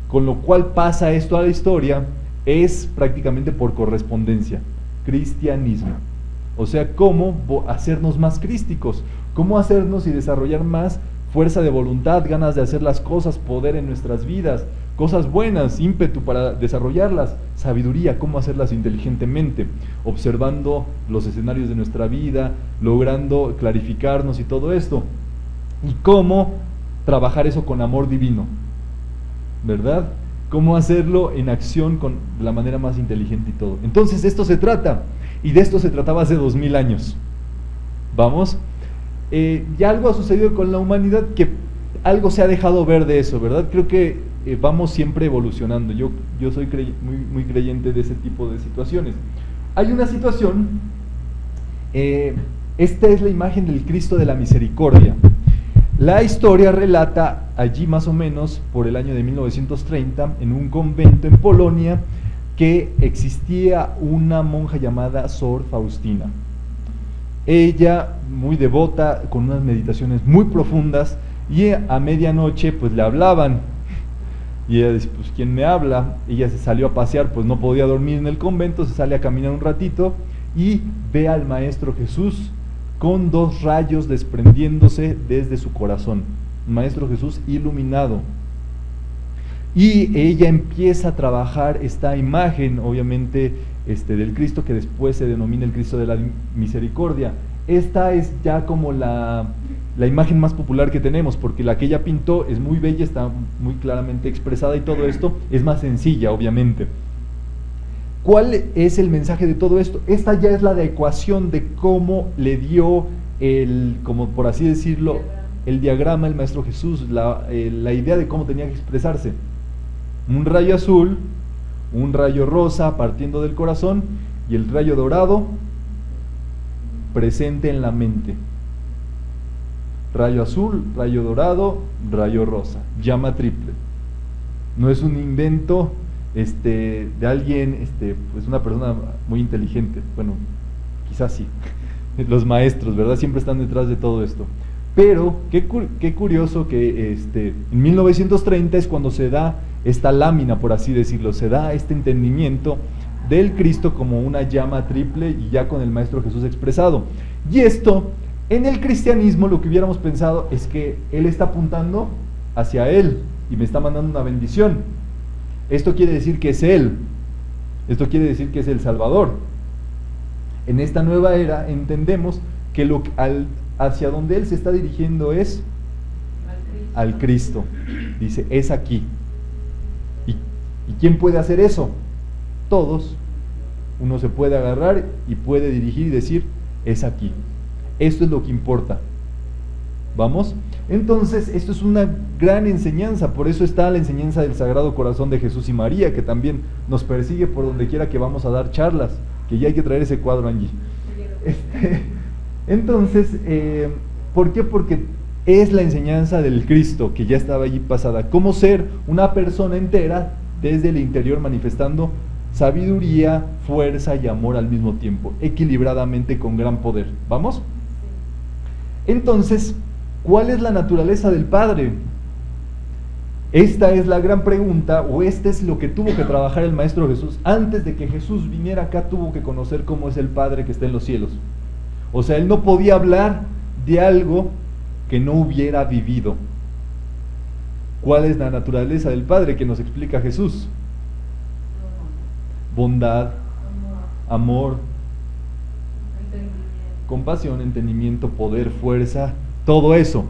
con lo cual pasa esto a la historia, es prácticamente por correspondencia: cristianismo. O sea, cómo hacernos más crísticos, cómo hacernos y desarrollar más fuerza de voluntad, ganas de hacer las cosas, poder en nuestras vidas, cosas buenas, ímpetu para desarrollarlas, sabiduría, cómo hacerlas inteligentemente, observando los escenarios de nuestra vida, logrando clarificarnos y todo esto, y cómo trabajar eso con amor divino, ¿verdad? Cómo hacerlo en acción con la manera más inteligente y todo. Entonces de esto se trata, y de esto se trataba hace 2000 años. ¿Vamos? Ya algo ha sucedido con la humanidad, que algo se ha dejado ver de eso, ¿verdad? Creo que vamos siempre evolucionando. Yo soy muy creyente de ese tipo de situaciones. Hay una situación, esta es la imagen del Cristo de la Misericordia. La historia relata allí más o menos por el año de 1930, en un convento en Polonia, que existía una monja llamada Sor Faustina. Ella, muy devota, con unas meditaciones muy profundas, y a medianoche pues le hablaban, y ella dice: pues ¿quién me habla? Ella se salió a pasear, pues no podía dormir en el convento, se sale a caminar un ratito y ve al Maestro Jesús con 2 rayos desprendiéndose desde su corazón, Maestro Jesús iluminado. Y ella empieza a trabajar esta imagen, obviamente, del Cristo, que después se denomina el Cristo de la Misericordia. Esta es ya como la imagen más popular que tenemos, porque la que ella pintó es muy bella, está muy claramente expresada y todo esto es más sencilla, obviamente. ¿Cuál es el mensaje de todo esto? Esta ya es la ecuación de cómo le dio como por así decirlo, el diagrama el Maestro Jesús, la idea de cómo tenía que expresarse. Un rayo azul, un rayo rosa partiendo del corazón y el rayo dorado presente en la mente. Rayo azul, rayo dorado, rayo rosa, llama triple. No es un invento de alguien, pues una persona muy inteligente. Bueno, quizás sí. Los maestros, ¿verdad? Siempre están detrás de todo esto. Pero qué curioso que en 1930 es cuando se da esta lámina, por así decirlo, se da este entendimiento del Cristo como una llama triple y ya con el Maestro Jesús expresado. Y esto, en el cristianismo, lo que hubiéramos pensado es que Él está apuntando hacia Él y me está mandando una bendición. Esto quiere decir que es Él, esto quiere decir que es el Salvador. En esta nueva era entendemos que hacia donde Él se está dirigiendo es al Cristo. Dice, es aquí. ¿Y quién puede hacer eso? Todos. Uno se puede agarrar y puede dirigir y decir, es aquí. Esto es lo que importa. ¿Vamos? Entonces, esto es una gran enseñanza. Por eso está la enseñanza del Sagrado Corazón de Jesús y María, que también nos persigue por donde quiera que vamos a dar charlas. Que ya hay que traer ese cuadro, Angie. Entonces, ¿por qué? Porque es la enseñanza del Cristo que ya estaba allí pasada. Cómo ser una persona entera desde el interior manifestando sabiduría, fuerza y amor al mismo tiempo, equilibradamente con gran poder. ¿Vamos? Entonces, ¿cuál es la naturaleza del Padre? Esta es la gran pregunta, o este es lo que tuvo que trabajar el Maestro Jesús. Antes de que Jesús viniera acá, tuvo que conocer cómo es el Padre que está en los cielos. O sea, Él no podía hablar de algo que no hubiera vivido. ¿Cuál es la naturaleza del Padre que nos explica Jesús? Bondad, amor, compasión, entendimiento, poder, fuerza, todo eso.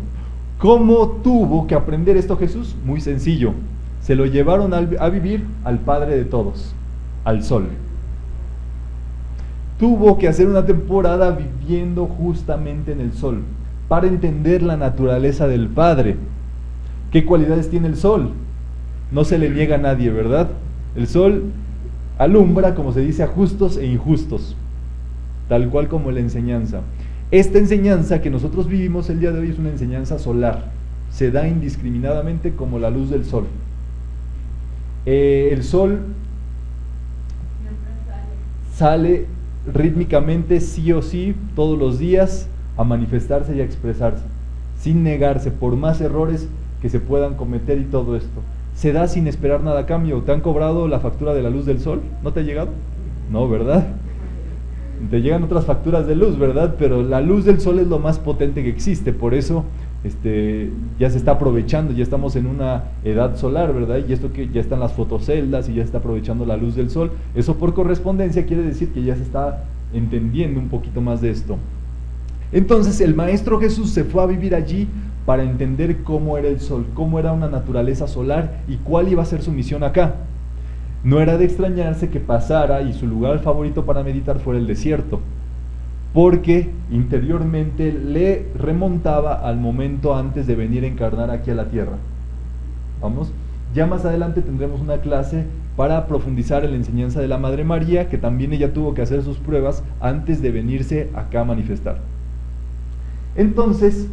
¿Cómo tuvo que aprender esto Jesús? Muy sencillo. Se lo llevaron a vivir al Padre de todos, al Sol. Tuvo que hacer una temporada viviendo justamente en el Sol para entender la naturaleza del Padre. ¿Qué cualidades tiene el Sol? No se le niega a nadie, ¿verdad? El Sol alumbra, como se dice, a justos e injustos, tal cual como la enseñanza. Esta enseñanza que nosotros vivimos el día de hoy es una enseñanza solar, se da indiscriminadamente como la luz del sol. El sol sale rítmicamente sí o sí todos los días a manifestarse y a expresarse, sin negarse por más errores que se puedan cometer y todo esto. Se da sin esperar nada a cambio. ¿Te han cobrado la factura de la luz del sol? ¿No te ha llegado? No, ¿verdad? Te llegan otras facturas de luz, ¿verdad? Pero la luz del sol es lo más potente que existe, por eso ya se está aprovechando, ya estamos en una edad solar, ¿verdad? Y esto que ya están las fotoceldas y ya se está aprovechando la luz del sol, eso por correspondencia quiere decir que ya se está entendiendo un poquito más de esto. Entonces el Maestro Jesús se fue a vivir allí para entender cómo era el sol, cómo era una naturaleza solar y cuál iba a ser su misión acá. No era de extrañarse que pasara y su lugar favorito para meditar fuera el desierto, porque interiormente le remontaba al momento antes de venir a encarnar aquí a la tierra. ¿Vamos? Ya más adelante tendremos una clase para profundizar en la enseñanza de la Madre María, que también ella tuvo que hacer sus pruebas antes de venirse acá a manifestar. Entonces,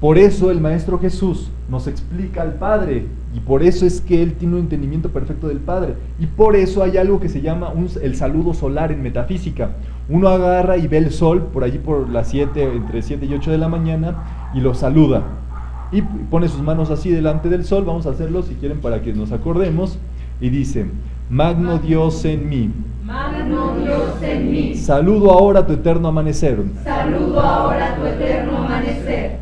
por eso el Maestro Jesús nos explica al Padre, y por eso es que Él tiene un entendimiento perfecto del Padre, y por eso hay algo que se llama el saludo solar en metafísica. Uno agarra y ve el sol por allí por las 7, entre 7 y 8 de la mañana, y lo saluda, y pone sus manos así delante del sol. Vamos a hacerlo si quieren para que nos acordemos, y dice: Magno Dios en mí, Magno Dios en mí, saludo ahora tu eterno amanecer, saludo ahora tu eterno amanecer,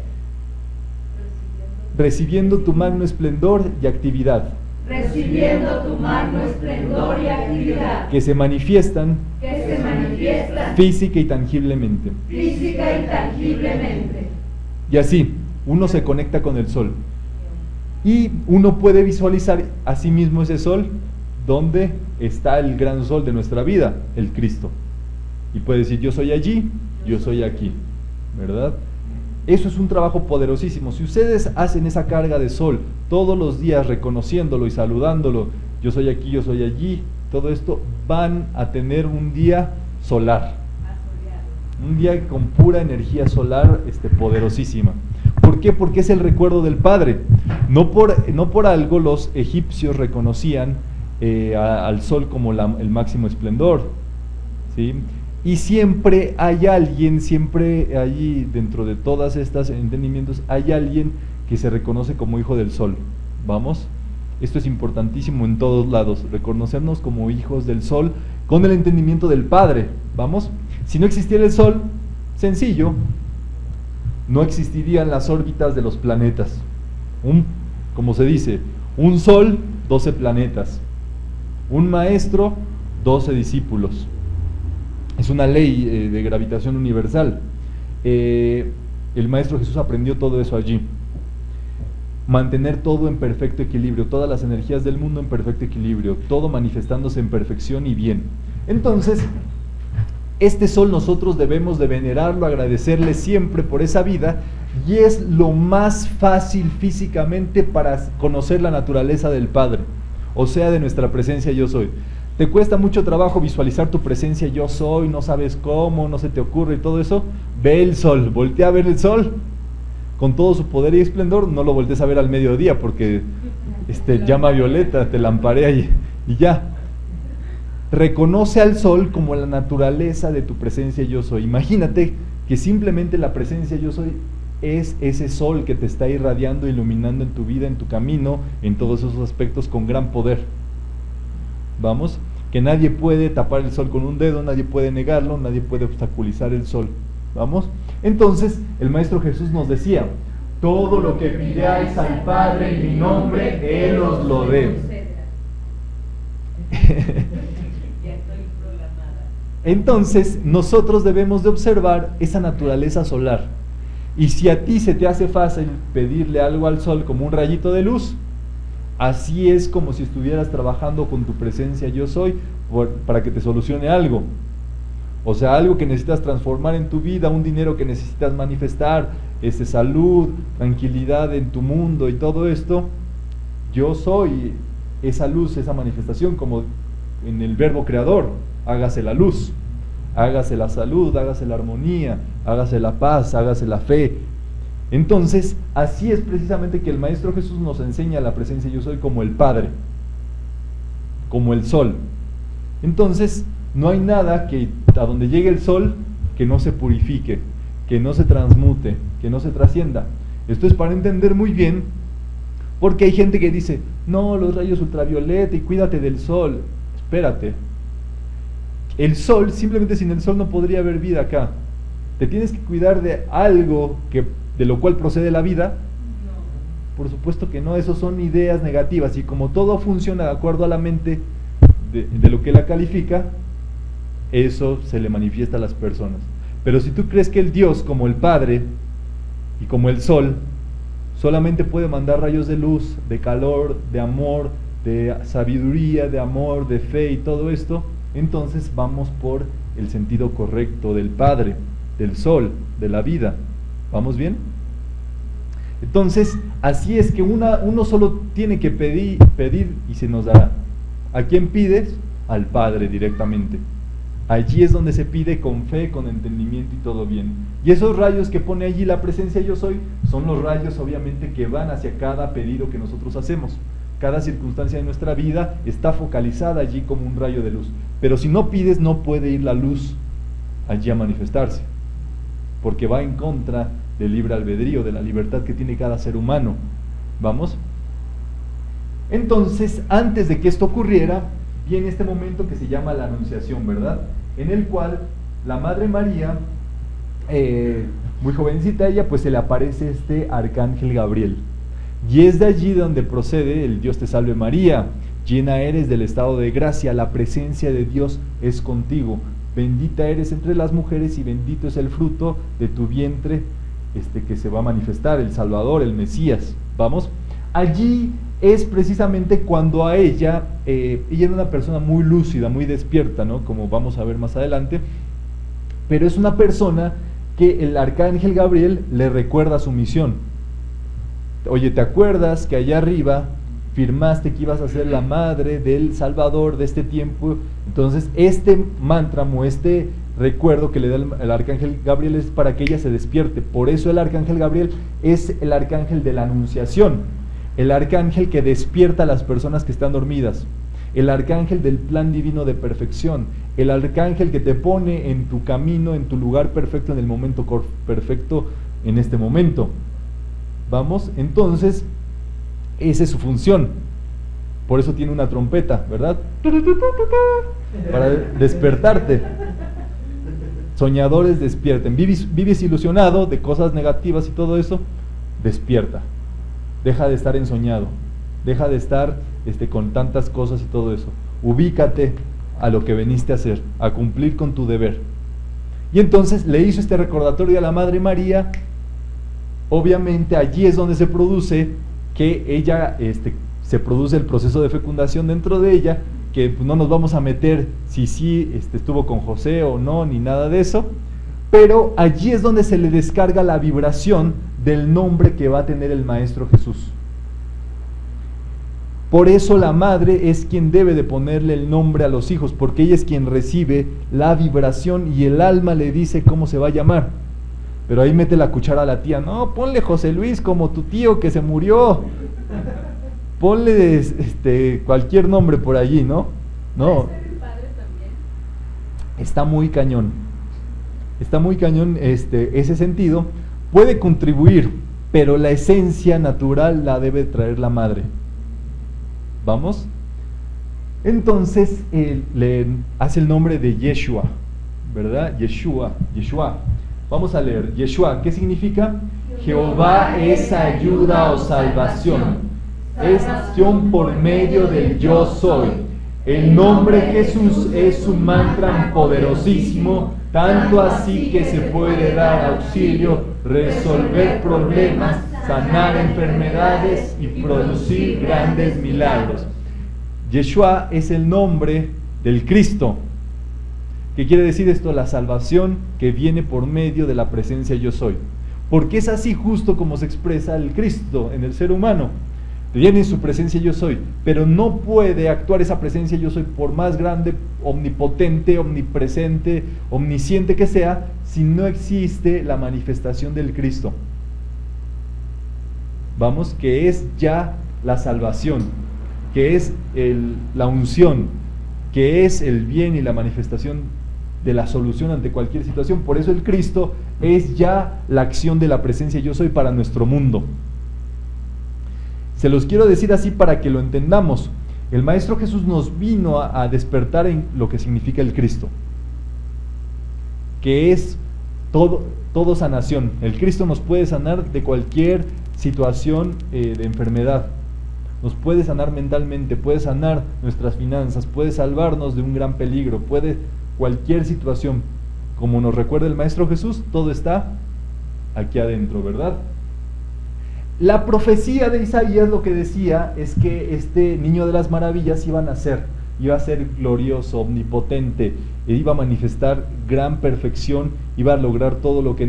recibiendo tu magno esplendor y actividad, recibiendo tu magno esplendor y actividad, que se manifiestan física y tangiblemente. física y tangiblemente. Y así, uno se conecta con el sol. Y uno puede visualizar a sí mismo ese sol ¿dónde está el gran sol de nuestra vida? El Cristo. Y puede decir, yo soy allí, yo soy aquí, ¿verdad? Eso es un trabajo poderosísimo. Si ustedes hacen esa carga de sol todos los días, reconociéndolo y saludándolo, yo soy aquí, yo soy allí, todo esto, van a tener un día solar, un día con pura energía solar, poderosísima. ¿Por qué? Porque es el recuerdo del Padre. No por algo los egipcios reconocían al sol como el máximo esplendor, ¿sí? Y siempre hay alguien, siempre allí dentro de todas estas entendimientos, hay alguien que se reconoce como hijo del sol. ¿Vamos? Esto es importantísimo en todos lados, reconocernos como hijos del sol con el entendimiento del Padre. ¿Vamos? Si no existiera el sol, sencillo, no existirían las órbitas de los planetas. Como se dice, un sol, 12 planetas. Un maestro, 12 discípulos. Es una ley de gravitación universal. El Maestro Jesús aprendió todo eso allí. Mantener todo en perfecto equilibrio, todas las energías del mundo en perfecto equilibrio, todo manifestándose en perfección y bien. Entonces, este sol nosotros debemos de venerarlo, agradecerle siempre por esa vida, y es lo más fácil físicamente para conocer la naturaleza del Padre, o sea, de nuestra presencia yo soy. ¿Te cuesta mucho trabajo visualizar tu presencia yo soy? ¿No sabes cómo? ¿No se te ocurre y todo eso? Ve el sol, voltea a ver el sol con todo su poder y esplendor. No lo voltees a ver al mediodía porque llama violeta, te lamparea y ya. Reconoce al sol como la naturaleza de tu presencia yo soy. Imagínate que simplemente la presencia yo soy es ese sol que te está irradiando, iluminando en tu vida, en tu camino, en todos esos aspectos con gran poder. Vamos, que nadie puede tapar el sol con un dedo, nadie puede negarlo, nadie puede obstaculizar el sol. Vamos, entonces el Maestro Jesús nos decía, todo lo que pidáis al Padre en mi nombre, Él os lo dé. Entonces nosotros debemos de observar esa naturaleza solar. Y si a ti se te hace fácil pedirle algo al sol como un rayito de luz, así es como si estuvieras trabajando con tu presencia yo soy para que te solucione algo. O sea, algo que necesitas transformar en tu vida, un dinero que necesitas manifestar, salud, tranquilidad en tu mundo y todo esto. Yo soy esa luz, esa manifestación, como en el verbo creador. Hágase la luz, hágase la salud, hágase la armonía, hágase la paz, hágase la fe. Entonces, así es precisamente que el Maestro Jesús nos enseña la presencia yo soy como el Padre, como el sol. Entonces, no hay nada que a donde llegue el sol que no se purifique, que no se transmute, que no se trascienda. Esto es para entender muy bien, porque hay gente que dice, no, los rayos ultravioleta y cuídate del sol. Espérate. El sol, simplemente sin el sol no podría haber vida acá. Te tienes que cuidar de algo de lo cual procede la vida. Por supuesto que no, eso son ideas negativas, y como todo funciona de acuerdo a la mente de lo que la califica, eso se le manifiesta a las personas. Pero si tú crees que el Dios, como el Padre y como el sol, solamente puede mandar rayos de luz, de calor, de amor, de sabiduría, de amor, de fe y todo esto, entonces vamos por el sentido correcto del Padre, del sol, de la vida. ¿Vamos bien? Entonces, así es que uno solo tiene que pedir y se nos dará. ¿A quién pides? Al Padre directamente. Allí es donde se pide con fe, con entendimiento y todo bien. Y esos rayos que pone allí la presencia yo soy, son los rayos obviamente que van hacia cada pedido que nosotros hacemos. Cada circunstancia de nuestra vida está focalizada allí como un rayo de luz. Pero si no pides, no puede ir la luz allí a manifestarse, porque va en contra del libre albedrío, de la libertad que tiene cada ser humano. ¿Vamos? Entonces, antes de que esto ocurriera, viene este momento que se llama la Anunciación, ¿verdad? En el cual la Madre María, muy jovencita ella, pues se le aparece este arcángel Gabriel. Y es de allí donde procede el Dios te salve María, llena eres del estado de gracia, la presencia de Dios es contigo. Bendita eres entre las mujeres y bendito es el fruto de tu vientre, que se va a manifestar, el Salvador, el Mesías. Vamos, allí es precisamente cuando a ella era una persona muy lúcida, muy despierta, ¿no? Como vamos a ver más adelante, pero es una persona que el arcángel Gabriel le recuerda su misión. Oye, ¿te acuerdas que allá arriba firmaste que ibas a ser la madre del Salvador de este tiempo? Entonces este mantra o este recuerdo que le da el arcángel Gabriel es para que ella se despierte. Por eso el arcángel Gabriel es el arcángel de la anunciación, el arcángel que despierta a las personas que están dormidas, el arcángel del plan divino de perfección, el arcángel que te pone en tu camino, en tu lugar perfecto, en el momento perfecto, en este momento. Vamos, entonces esa es su función. Por eso tiene una trompeta, ¿verdad? Para despertarte. Soñadores, despierten. Vives ilusionado de cosas negativas y todo eso, despierta. Deja de estar ensoñado. Deja de estar con tantas cosas y todo eso. Ubícate a lo que veniste a hacer, a cumplir con tu deber. Y entonces le hizo este recordatorio a la Madre María. Obviamente allí es donde se produce que ella, se produce el proceso de fecundación dentro de ella, que pues, no nos vamos a meter si sí estuvo con José o no, ni nada de eso, pero allí es donde se le descarga la vibración del nombre que va a tener el Maestro Jesús. Por eso la madre es quien debe de ponerle el nombre a los hijos, porque ella es quien recibe la vibración y el alma le dice cómo se va a llamar. Pero ahí mete la cuchara a la tía, no, ponle José Luis como tu tío que se murió, ponle cualquier nombre por allí, ¿no? No. Está muy cañón ese sentido, puede contribuir, pero la esencia natural la debe traer la madre. ¿Vamos? Entonces le hace el nombre de Yeshua, ¿verdad? Yeshua. Vamos a leer, Yeshua, ¿qué significa? Jehová es ayuda o salvación, es acción por medio del yo soy. El nombre Jesús es un mantra poderosísimo, tanto así que se puede dar auxilio, resolver problemas, sanar enfermedades y producir grandes milagros. Yeshua es el nombre del Cristo. ¿Qué quiere decir esto? La salvación que viene por medio de la presencia yo soy. Porque es así justo como se expresa el Cristo en el ser humano. Viene en su presencia yo soy, pero no puede actuar esa presencia yo soy por más grande, omnipotente, omnipresente, omnisciente que sea, si no existe la manifestación del Cristo. Vamos, que es ya la salvación, que es la unción, que es el bien y la manifestación de la solución ante cualquier situación. Por eso el Cristo es ya la acción de la presencia yo soy para nuestro mundo. Se los quiero decir así para que lo entendamos. El Maestro Jesús nos vino a despertar en lo que significa el Cristo, que es todo sanación. El Cristo nos puede sanar de cualquier situación de enfermedad, nos puede sanar mentalmente, puede sanar nuestras finanzas, puede salvarnos de un gran peligro, puede cualquier situación. Como nos recuerda el Maestro Jesús, todo está aquí adentro, ¿verdad? La profecía de Isaías lo que decía es que este niño de las maravillas iba a ser glorioso, omnipotente, e iba a manifestar gran perfección, iba a lograr todo lo que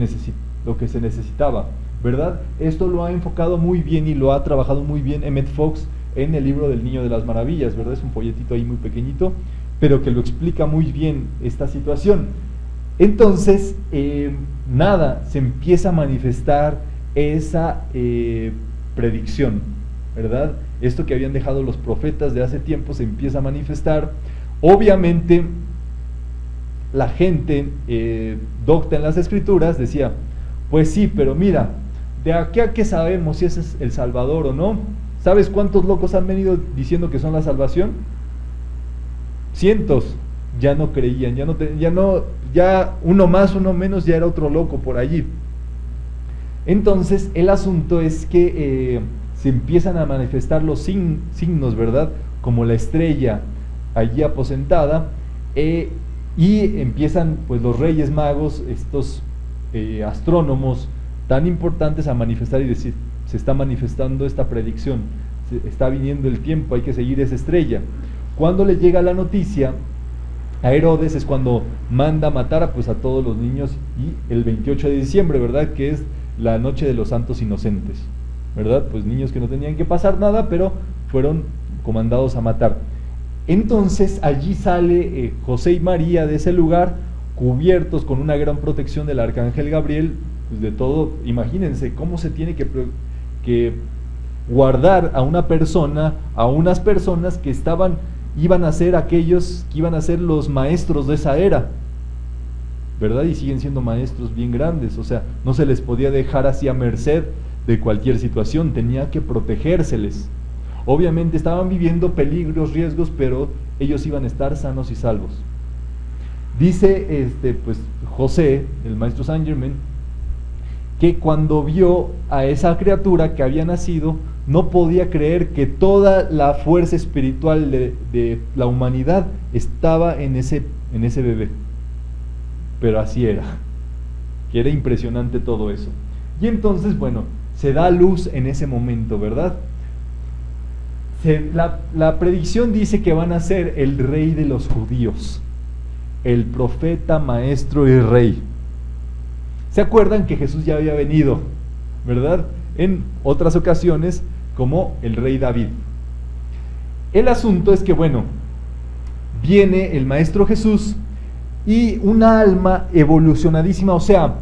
se necesitaba, ¿verdad? Esto lo ha enfocado muy bien y lo ha trabajado muy bien Emmett Fox en el libro del Niño de las Maravillas, ¿verdad? Es un folletito ahí muy pequeñito, pero que lo explica muy bien esta situación. Entonces, se empieza a manifestar esa predicción, ¿verdad? Esto que habían dejado los profetas de hace tiempo se empieza a manifestar. Obviamente, la gente docta en las Escrituras decía, pues sí, pero mira, de aquí a que sabemos si ese es el Salvador o no. ¿Sabes cuántos locos han venido diciendo que son la salvación? Cientos. Ya no creían, ya uno más, uno menos, ya era otro loco por allí. Entonces el asunto es que se empiezan a manifestar los signos, ¿verdad? Como la estrella allí aposentada, y empiezan pues los reyes magos, estos astrónomos tan importantes, a manifestar y decir, se está manifestando esta predicción, está viniendo el tiempo, hay que seguir esa estrella. Cuando le llega la noticia a Herodes es cuando manda matar a todos los niños, y el 28 de diciembre, ¿verdad? Que es la noche de los santos inocentes, ¿verdad? Pues niños que no tenían que pasar nada, pero fueron comandados a matar. Entonces allí sale José y María de ese lugar, cubiertos con una gran protección del arcángel Gabriel, pues de todo. Imagínense cómo se tiene que guardar a una persona, a unas personas que iban a ser aquellos que iban a ser los maestros de esa era, ¿verdad? Y siguen siendo maestros bien grandes, o sea, no se les podía dejar así a merced de cualquier situación, tenía que protegérseles. Obviamente estaban viviendo peligros, riesgos, pero ellos iban a estar sanos y salvos. Dice José, el maestro Saint Germain, que cuando vio a esa criatura que había nacido, no podía creer que toda la fuerza espiritual de la humanidad estaba en ese bebé. Pero así era, que era impresionante todo eso. Y entonces, bueno, se da a luz en ese momento, ¿verdad? La predicción dice que van a ser el rey de los judíos, el profeta, maestro y rey. ¿Se acuerdan que Jesús ya había venido, verdad? En otras ocasiones como el rey David. El asunto es que, bueno, viene el maestro Jesús y una alma evolucionadísima, o sea,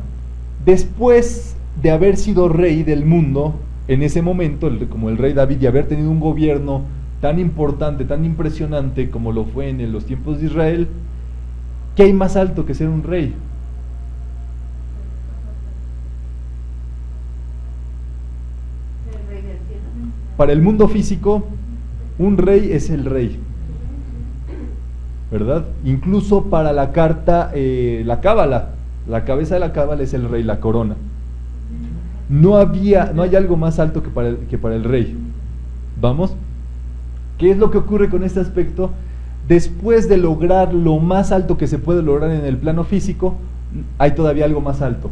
después de haber sido rey del mundo, en ese momento, como el rey David, y haber tenido un gobierno tan importante, tan impresionante como lo fue en los tiempos de Israel, ¿qué hay más alto que ser un rey? Para el mundo físico, un rey es el rey, ¿verdad? Incluso para la carta, la cábala, la cabeza de la cábala es el rey, la corona. No hay algo más alto que para el rey. ¿Vamos? ¿Qué es lo que ocurre con este aspecto? Después de lograr lo más alto que se puede lograr en el plano físico, hay todavía algo más alto: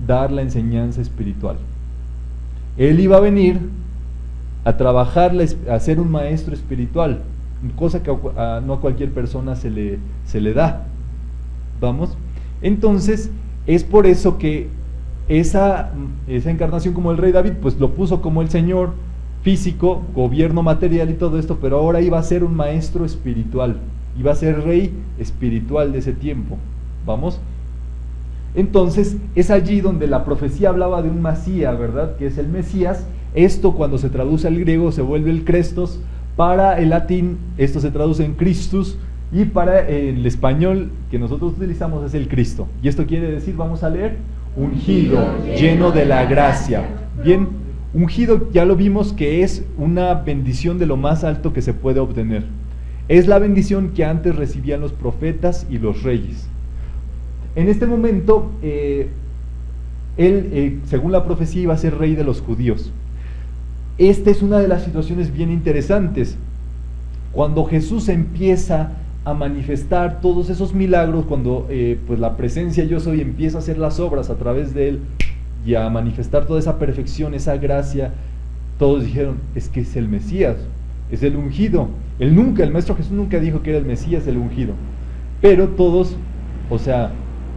dar la enseñanza espiritual. Él iba a venir a trabajar, a ser un maestro espiritual, cosa que no a cualquier persona se le da. ¿Vamos? Entonces, es por eso que esa encarnación como el rey David, pues lo puso como el Señor físico, gobierno material y todo esto, pero ahora iba a ser un maestro espiritual, iba a ser rey espiritual de ese tiempo. ¿Vamos? Entonces es allí donde la profecía hablaba de un Masía, ¿verdad? Que es el Mesías. Esto, cuando se traduce al griego, se vuelve el Christos. Para el latín esto se traduce en Christus, y para el español que nosotros utilizamos es el Cristo. Y esto quiere decir, vamos a leer, ungido, lleno de la gracia. Bien, ungido ya lo vimos que es una bendición de lo más alto que se puede obtener. Es la bendición que antes recibían los profetas y los reyes. En este momento, él, según la profecía, iba a ser rey de los judíos. Esta es una de las situaciones bien interesantes. Cuando Jesús empieza a manifestar todos esos milagros, cuando pues la presencia yo soy empieza a hacer las obras a través de él y a manifestar toda esa perfección, esa gracia, todos dijeron, es que es el Mesías, es el ungido. El maestro Jesús nunca dijo que era el Mesías, el ungido. Pero todos, o sea,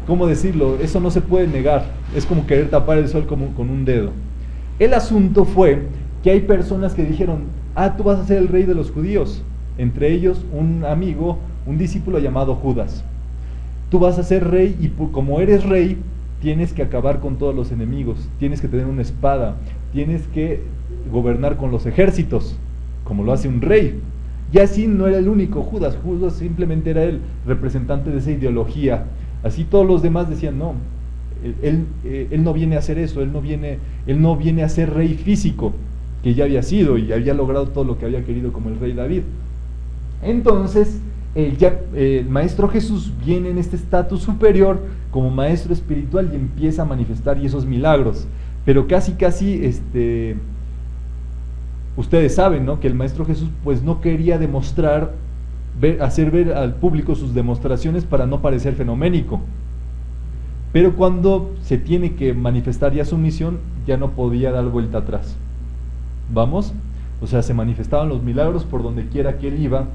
¿cómo decirlo? Eso no se puede negar. Es como querer tapar el sol con un dedo. El asunto fue que hay personas que dijeron, tú vas a ser el rey de los judíos. Entre ellos un amigo, un discípulo llamado Judas. Tú vas a ser rey y como eres rey, tienes que acabar con todos los enemigos, tienes que tener una espada, tienes que gobernar con los ejércitos, como lo hace un rey. Y así no era el único Judas simplemente era el representante de esa ideología. Así todos los demás decían, no, él no viene a hacer eso, él no viene a ser rey físico, que ya había sido y había logrado todo lo que había querido como el rey David. Entonces, el maestro Jesús viene en este estatus superior como maestro espiritual y empieza a manifestar esos milagros. Pero casi, ustedes saben, ¿no?, que el maestro Jesús pues no quería hacer ver al público sus demostraciones para no parecer fenoménico. Pero cuando se tiene que manifestar ya su misión, ya no podía dar vuelta atrás. ¿Vamos? O sea, se manifestaban los milagros por donde quiera que él iba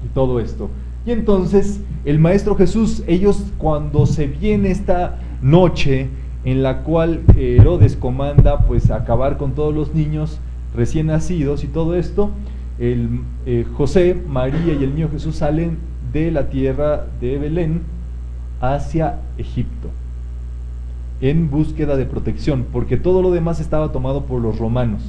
y todo esto. Y entonces el Maestro Jesús, ellos cuando se viene esta noche en la cual Herodes comanda pues acabar con todos los niños recién nacidos y todo esto, José, María y el niño Jesús salen de la tierra de Belén hacia Egipto en búsqueda de protección, porque todo lo demás estaba tomado por los romanos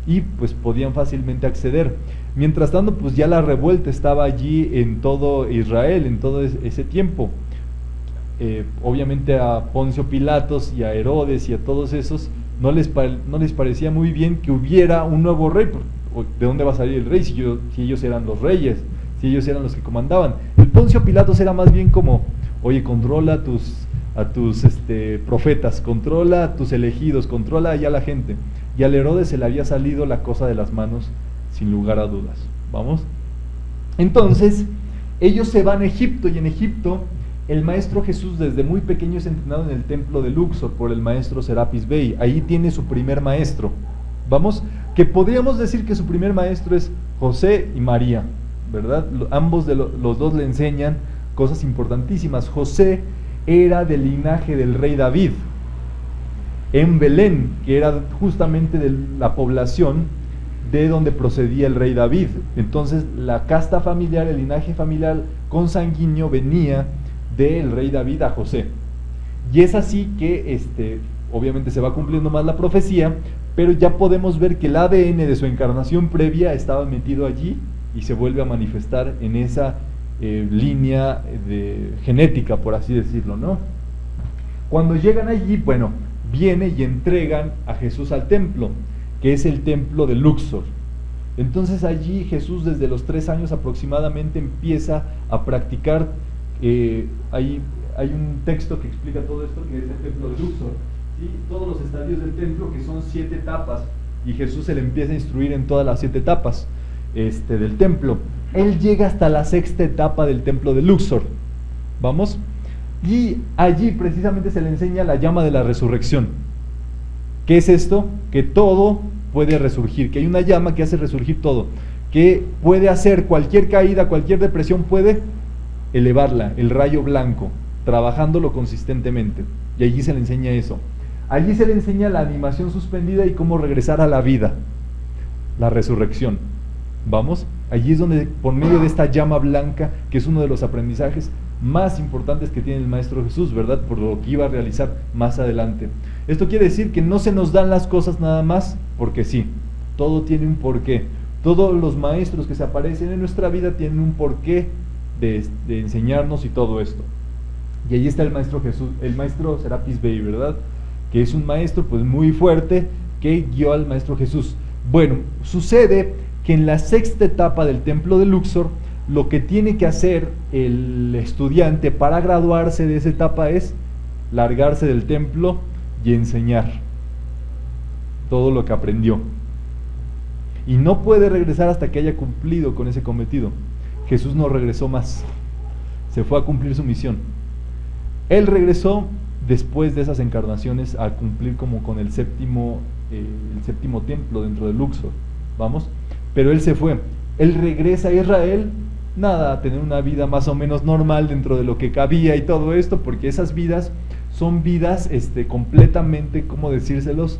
y pues podían fácilmente acceder. Mientras tanto, pues ya la revuelta estaba allí en todo Israel, en todo ese tiempo. Obviamente a Poncio Pilatos y a Herodes y a todos esos no les parecía muy bien que hubiera un nuevo rey. ¿De dónde va a salir el rey si ellos eran los reyes, si ellos eran los que comandaban? El Poncio Pilatos era más bien como, oye, controla a tus profetas, controla a tus elegidos, controla allá a la gente. Y al Herodes se le había salido la cosa de las manos sin lugar a dudas. ¿Vamos? Entonces, ellos se van a Egipto, y en Egipto el Maestro Jesús desde muy pequeño es entrenado en el templo de Luxor por el maestro Serapis Bey. Ahí tiene su primer maestro. ¿Vamos? Que podríamos decir que su primer maestro es José y María, ¿verdad? Ambos los dos le enseñan cosas importantísimas. José era del linaje del rey David en Belén, que era justamente de la población de donde procedía el rey David. Entonces la casta familiar, el linaje familiar consanguíneo venía del rey David a José. Y es así que obviamente se va cumpliendo más la profecía, pero ya podemos ver que el ADN de su encarnación previa estaba metido allí y se vuelve a manifestar en esa línea genética, por así decirlo, ¿no? Cuando llegan allí, bueno, viene y entregan a Jesús al templo, que es el templo de Luxor. Entonces allí Jesús desde los 3 años aproximadamente empieza a practicar. Hay un texto que explica todo esto, que es el templo de Luxor, ¿sí? Todos los estadios del templo, que son 7 etapas, y Jesús se le empieza a instruir en todas las 7 etapas del templo. Él llega hasta la 6ª etapa del templo de Luxor, ¿vamos? Y allí precisamente se le enseña la llama de la resurrección. ¿Qué es esto? Que todo puede resurgir, que hay una llama que hace resurgir todo, que puede hacer cualquier caída, cualquier depresión, puede elevarla, el rayo blanco, trabajándolo consistentemente. Y allí se le enseña eso. Allí se le enseña la animación suspendida y cómo regresar a la vida, la resurrección. ¿Vamos? Allí es donde, por medio de esta llama blanca, que es uno de los aprendizajes más importantes que tiene el Maestro Jesús, ¿verdad? Por lo que iba a realizar más adelante. Esto quiere decir que no se nos dan las cosas nada más porque sí. Todo tiene un porqué. Todos los maestros que se aparecen en nuestra vida tienen un porqué de enseñarnos y todo esto. Y allí está el Maestro Jesús, el Maestro Serapis Bey, ¿verdad? Que es un maestro pues muy fuerte que guió al Maestro Jesús. Bueno, sucede que en la 6ª etapa del templo de Luxor, lo que tiene que hacer el estudiante para graduarse de esa etapa es largarse del templo y enseñar todo lo que aprendió. Y no puede regresar hasta que haya cumplido con ese cometido. Jesús no regresó más, se fue a cumplir su misión. Él regresó después de esas encarnaciones a cumplir como con el séptimo templo dentro de Luxor, ¿vamos? Pero él se fue, él regresa a Israel, nada, a tener una vida más o menos normal dentro de lo que cabía y todo esto, porque esas vidas son vidas completamente, ¿cómo decírselos?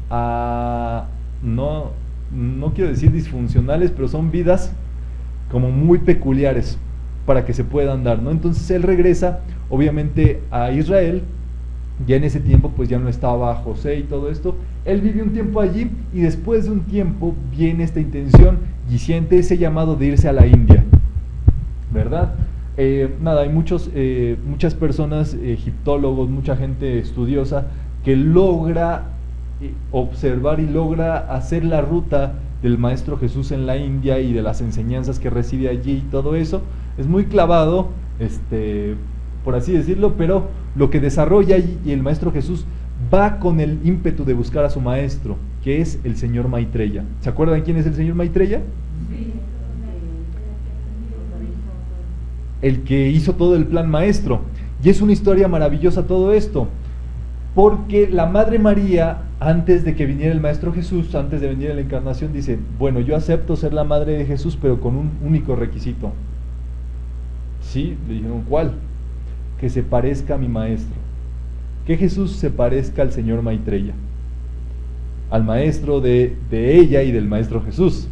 No quiero decir disfuncionales, pero son vidas como muy peculiares para que se puedan dar, ¿no? Entonces él regresa, obviamente, a Israel. Ya en ese tiempo pues ya no estaba José y todo esto. Él vive un tiempo allí y después de un tiempo viene esta intención y siente ese llamado de irse a la India, ¿verdad? Hay muchas personas, egiptólogos, mucha gente estudiosa que logra observar y logra hacer la ruta del Maestro Jesús en la India y de las enseñanzas que recibe allí y todo eso. Es muy clavado, por así decirlo, pero lo que desarrolla y el Maestro Jesús va con el ímpetu de buscar a su maestro, que es el señor Maitreya. ¿Se acuerdan quién es el señor Maitreya? Sí. El que hizo todo el plan maestro. Y es una historia maravillosa todo esto. Porque la Madre María, antes de que viniera el Maestro Jesús, antes de venir a la encarnación, dice, bueno, yo acepto ser la Madre de Jesús, pero con un único requisito. ¿Sí? Le dijeron, ¿cuál? Que se parezca a mi Maestro. Que Jesús se parezca al Señor Maitreya, al Maestro de ella y del Maestro Jesús.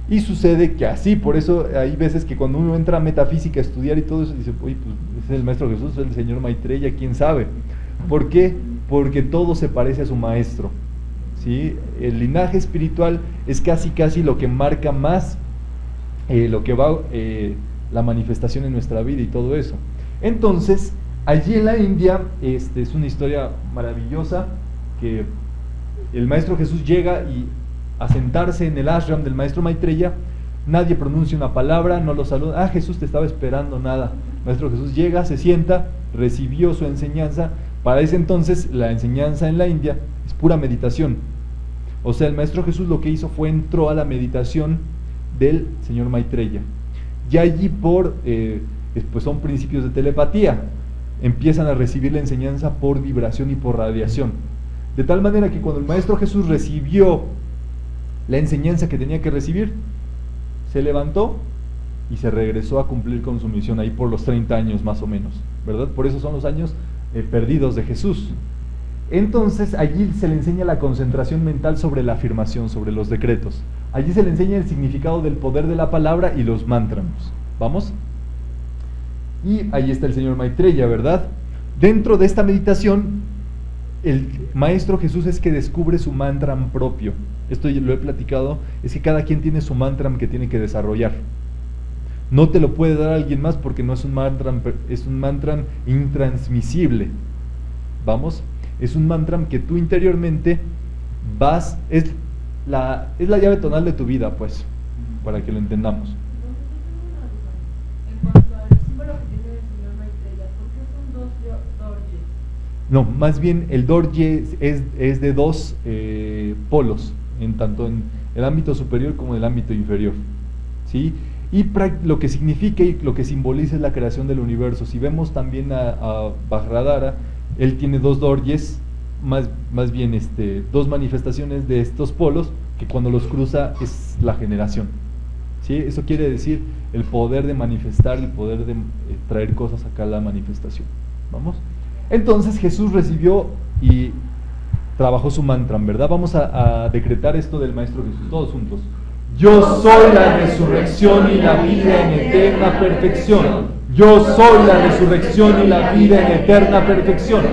Y sucede que así, por eso hay veces que cuando uno entra a metafísica a estudiar y todo eso, dice, uy, pues es el Maestro Jesús, es el Señor Maitreya, ¿quién sabe? ¿Por qué? Porque todo se parece a su Maestro, ¿sí? El linaje espiritual es casi lo que marca más lo que va la manifestación en nuestra vida y todo eso. Entonces, allí en la India, es una historia maravillosa, que el Maestro Jesús llega y a sentarse en el ashram del Maestro Maitreya, nadie pronuncia una palabra, no lo saluda, Jesús te estaba esperando, nada. Maestro Jesús llega, se sienta, recibió su enseñanza. Para ese entonces la enseñanza en la India es pura meditación. O sea, el Maestro Jesús lo que hizo fue entró a la meditación del Señor Maitreya. Y allí pues son principios de telepatía. Empiezan a recibir la enseñanza por vibración y por radiación. De tal manera que cuando el Maestro Jesús recibió la enseñanza que tenía que recibir, se levantó y se regresó a cumplir con su misión ahí por los 30 años más o menos, ¿verdad? Por eso son los años perdidos de Jesús. Entonces allí se le enseña la concentración mental sobre la afirmación, sobre los decretos. Allí se le enseña el significado del poder de la palabra y los mantras. ¿Vamos? Y ahí está el Señor Maitreya, ¿verdad? Dentro de esta meditación, el Maestro Jesús es que descubre su mantra propio. Esto ya lo he platicado, es que cada quien tiene su mantra que tiene que desarrollar. No te lo puede dar alguien más porque no es un mantra, es un mantra intransmisible. ¿Vamos? Es un mantra que tú interiormente vas, es la llave tonal de tu vida, pues, para que lo entendamos. En cuanto al símbolo que tiene el Señor Maitreya, ¿por qué son dos dorjes? No, más bien el dorje es de dos polos, tanto en el ámbito superior como en el ámbito inferior, ¿sí? Y lo que significa y lo que simboliza es la creación del universo. Si vemos también a Vajradhara, él tiene dos dorjes, más bien dos manifestaciones de estos polos, que cuando los cruza es la generación, ¿sí? Eso quiere decir el poder de manifestar, el poder de traer cosas acá a la manifestación. ¿Vamos? Entonces Jesús recibió y trabajó su mantra, ¿verdad? Vamos a decretar esto del Maestro Jesús, todos juntos. Yo soy la resurrección y la vida en eterna perfección. Yo soy la resurrección y la vida en eterna perfección.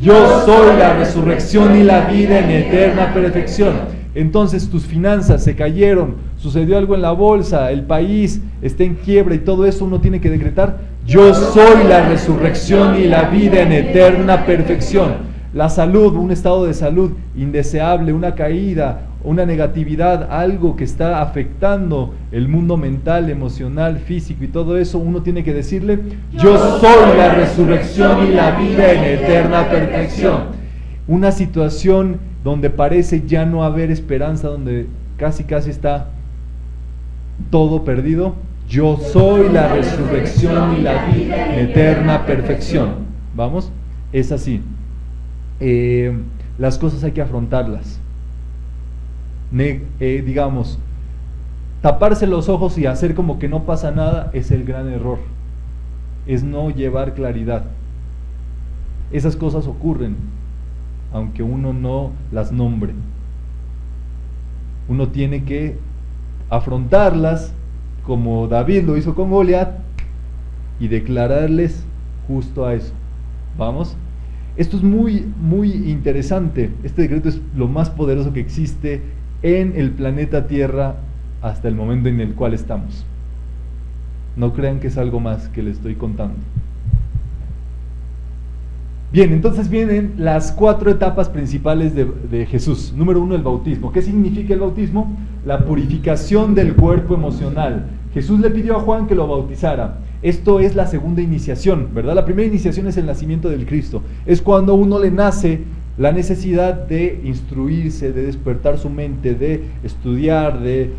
Yo soy la resurrección y la vida en eterna perfección. Entonces tus finanzas se cayeron, sucedió algo en la bolsa, el país está en quiebra y todo eso uno tiene que decretar. Yo soy la resurrección y la vida en eterna perfección. La salud, un estado de salud indeseable, una caída, una negatividad, algo que está afectando el mundo mental, emocional, físico y todo eso, uno tiene que decirle, yo soy la resurrección y la vida en eterna perfección. Una situación donde parece ya no haber esperanza, donde casi está todo perdido, yo soy la resurrección y la vida en eterna perfección. ¿Vamos? Es así. Las cosas hay que afrontarlas. Digamos, taparse los ojos y hacer como que no pasa nada es el gran error. Es no llevar claridad. Esas cosas ocurren, aunque uno no las nombre. Uno tiene que afrontarlas como David lo hizo con Goliat y declararles justo a eso. ¿Vamos? Esto es muy interesante. Este decreto es lo más poderoso que existe en el planeta Tierra hasta el momento en el cual estamos. No crean que es algo más que les estoy contando. Bien, entonces vienen las 4 etapas principales de Jesús. Número 1, el bautismo. ¿Qué significa el bautismo? La purificación del cuerpo emocional. Jesús le pidió a Juan que lo bautizara. Esto es la segunda iniciación, ¿verdad? La primera iniciación es el nacimiento del Cristo. Es cuando a uno le nace la necesidad de instruirse, de despertar su mente, de estudiar, de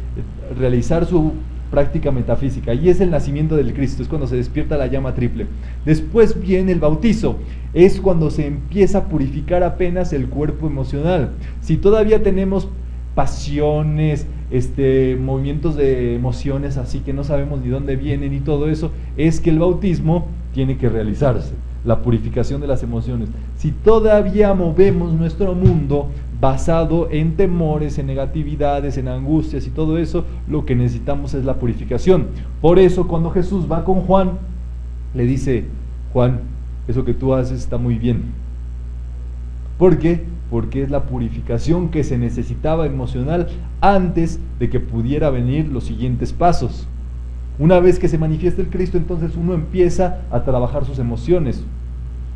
realizar su práctica metafísica, y es el nacimiento del Cristo, es cuando se despierta la llama triple. Después viene el bautizo, es cuando se empieza a purificar apenas el cuerpo emocional. Si todavía tenemos pasiones, movimientos de emociones así que no sabemos ni dónde vienen y todo eso, es que el bautismo tiene que realizarse, la purificación de las emociones. Si todavía movemos nuestro mundo basado en temores, en negatividades, en angustias y todo eso, lo que necesitamos es la purificación. Por eso cuando Jesús va con Juan, le dice: Juan, eso que tú haces está muy bien. ¿Por qué? Porque es la purificación que se necesitaba emocional antes de que pudiera venir los siguientes pasos. Una vez que se manifiesta el Cristo, entonces uno empieza a trabajar sus emociones,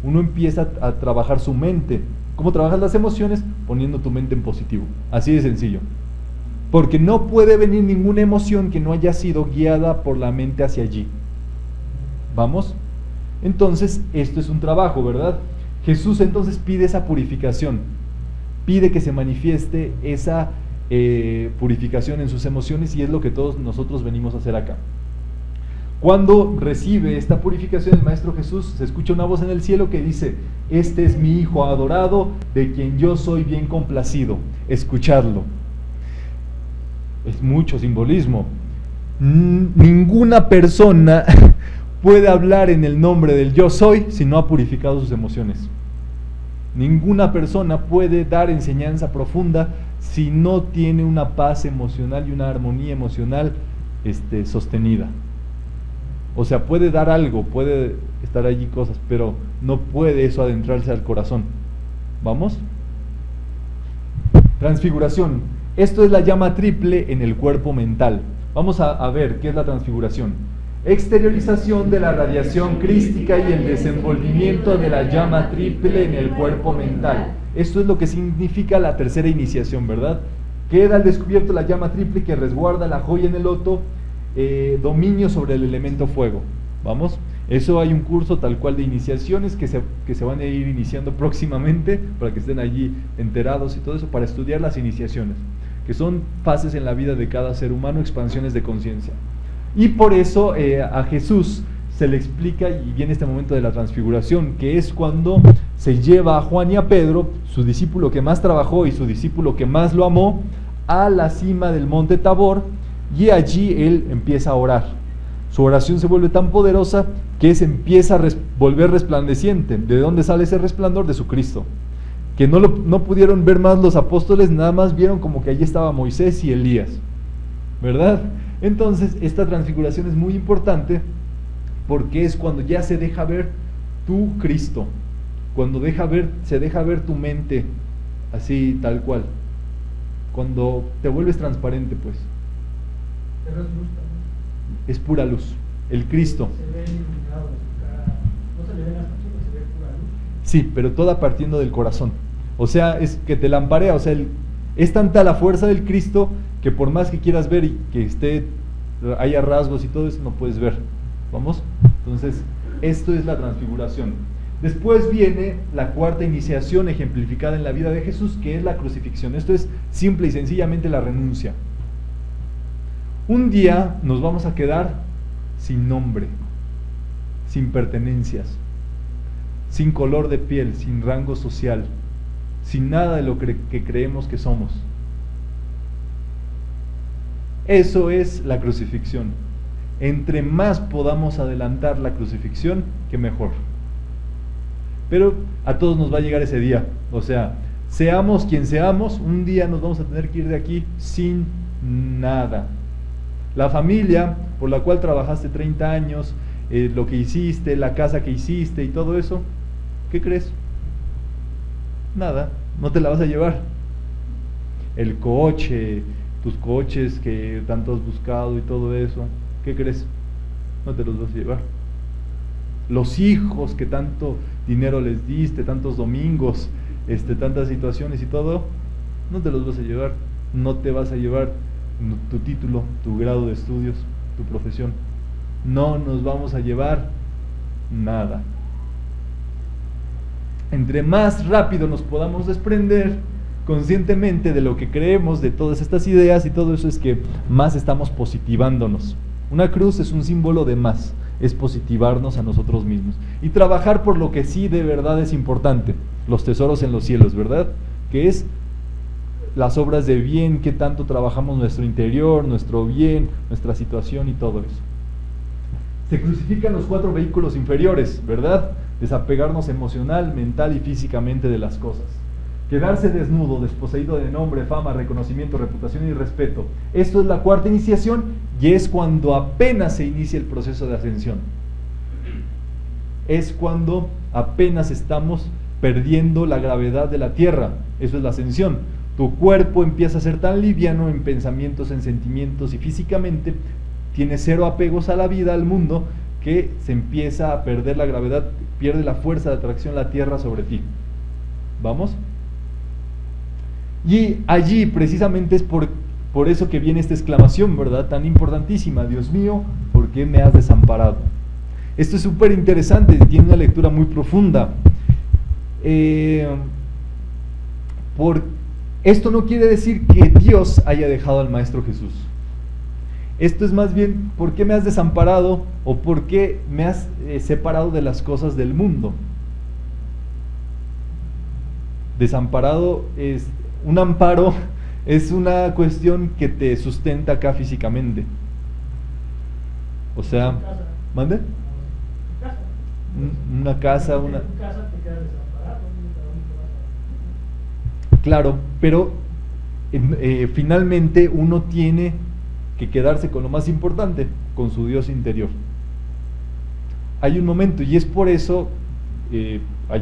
uno empieza a trabajar su mente. ¿Cómo trabajas las emociones? Poniendo tu mente en positivo, así de sencillo. Porque no puede venir ninguna emoción que no haya sido guiada por la mente hacia allí. ¿Vamos? Entonces, esto es un trabajo, ¿verdad? Jesús entonces pide esa purificación, pide que se manifieste esa purificación en sus emociones, y es lo que todos nosotros venimos a hacer acá. Cuando recibe esta purificación el Maestro Jesús, se escucha una voz en el cielo que dice: este es mi Hijo adorado, de quien yo soy bien complacido, escuchadlo. Es mucho simbolismo. Ninguna persona puede hablar en el nombre del yo soy si no ha purificado sus emociones. Ninguna persona puede dar enseñanza profunda si no tiene una paz emocional y una armonía emocional sostenida. O sea, puede dar algo, puede estar allí cosas, pero no puede eso adentrarse al corazón. ¿Vamos? Transfiguración. Esto es la llama triple en el cuerpo mental. Vamos a ver qué es la transfiguración. Exteriorización de la radiación crística y el desenvolvimiento de la llama triple en el cuerpo mental. Esto es lo que significa la tercera iniciación, ¿verdad? Queda al descubierto la llama triple que resguarda la joya en el loto, dominio sobre el elemento fuego. ¿Vamos? Eso hay un curso tal cual de iniciaciones que se van a ir iniciando próximamente, para que estén allí enterados y todo eso, para estudiar las iniciaciones, que son fases en la vida de cada ser humano, expansiones de conciencia. Y por eso a Jesús se le explica, y viene este momento de la transfiguración, que es cuando se lleva a Juan y a Pedro, su discípulo que más trabajó y su discípulo que más lo amó, a la cima del monte Tabor, y allí él empieza a orar. Su oración se vuelve tan poderosa que se empieza a volver resplandeciente. ¿De dónde sale ese resplandor? De su Cristo. Que no pudieron ver más los apóstoles, nada más vieron como que allí estaba Moisés y Elías, ¿verdad? Entonces, esta transfiguración es muy importante, porque es cuando ya se deja ver tu Cristo, cuando se deja ver tu mente, así tal cual, cuando te vuelves transparente, pues. Pero es luz también. Es pura luz, el Cristo. Se ve iluminado de su cara, no se le ven las facciones, se ve pura luz. Sí, pero toda partiendo del corazón. O sea, es que te lamparea, o sea, es tanta la fuerza del Cristo que por más que quieras ver y que haya rasgos y todo eso, no puedes ver. ¿Vamos? Entonces, esto es la transfiguración. Después viene la cuarta iniciación ejemplificada en la vida de Jesús, que es la crucifixión. Esto es simple y sencillamente la renuncia. Un día nos vamos a quedar sin nombre, sin pertenencias, sin color de piel, sin rango social, sin nada de lo que creemos que somos. Eso es la crucifixión. Entre más podamos adelantar la crucifixión, que mejor. Pero a todos nos va a llegar ese día. O sea, seamos quien seamos, un día nos vamos a tener que ir de aquí sin nada. La familia por la cual trabajaste 30 años, lo que hiciste, la casa que hiciste y todo eso, ¿qué crees? Nada, no te la vas a llevar. El coche, tus coches que tanto has buscado y todo eso, ¿qué crees? No te los vas a llevar. Los hijos que tanto dinero les diste, tantos domingos, tantas situaciones y todo, no te los vas a llevar. No te vas a llevar tu título, tu grado de estudios, tu profesión. No nos vamos a llevar nada. Entre más rápido nos podamos desprender conscientemente de lo que creemos, de todas estas ideas y todo eso, es que más estamos positivándonos. Una cruz es un símbolo de más, es positivarnos a nosotros mismos y trabajar por lo que sí de verdad es importante, los tesoros en los cielos, ¿verdad? Que es las obras de bien, que tanto trabajamos nuestro interior, nuestro bien, nuestra situación y todo eso. Se crucifican los 4 vehículos inferiores, ¿verdad? Desapegarnos emocional, mental y físicamente de las cosas. Quedarse desnudo, desposeído de nombre, fama, reconocimiento, reputación y respeto. Esto es la 4ª iniciación y es cuando apenas se inicia el proceso de ascensión. Es cuando apenas estamos perdiendo la gravedad de la tierra. Eso es la ascensión. Tu cuerpo empieza a ser tan liviano en pensamientos, en sentimientos y físicamente tienes 0 apegos a la vida, al mundo, que se empieza a perder la gravedad, pierde la fuerza de atracción la tierra sobre ti. ¿Vamos? Y allí precisamente es por eso que viene esta exclamación, ¿verdad? Tan importantísima: Dios mío, ¿por qué me has desamparado? Esto es súper interesante, tiene una lectura muy profunda. Esto no quiere decir que Dios haya dejado al Maestro Jesús. Esto es más bien: ¿por qué me has desamparado? O ¿por qué me has separado de las cosas del mundo? Desamparado es un amparo, es una cuestión que te sustenta acá físicamente. O sea, ¿mande? Una casa, una... Claro, pero finalmente uno tiene que quedarse con lo más importante, con su Dios interior. Hay un momento, y es por eso hay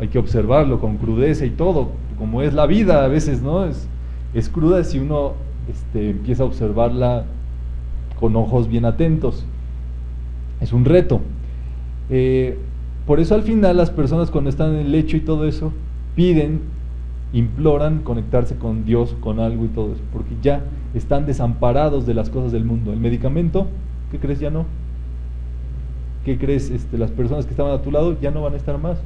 que observarlo con crudeza y todo, como es la vida a veces, ¿no? Es cruda si uno empieza a observarla con ojos bien atentos. Es un reto. Por eso al final las personas, cuando están en el lecho y todo eso, imploran conectarse con Dios, con algo y todo eso, porque ya están desamparados de las cosas del mundo. El medicamento, ¿qué crees? Ya no. ¿Qué crees? Las personas que estaban a tu lado ya no van a estar más.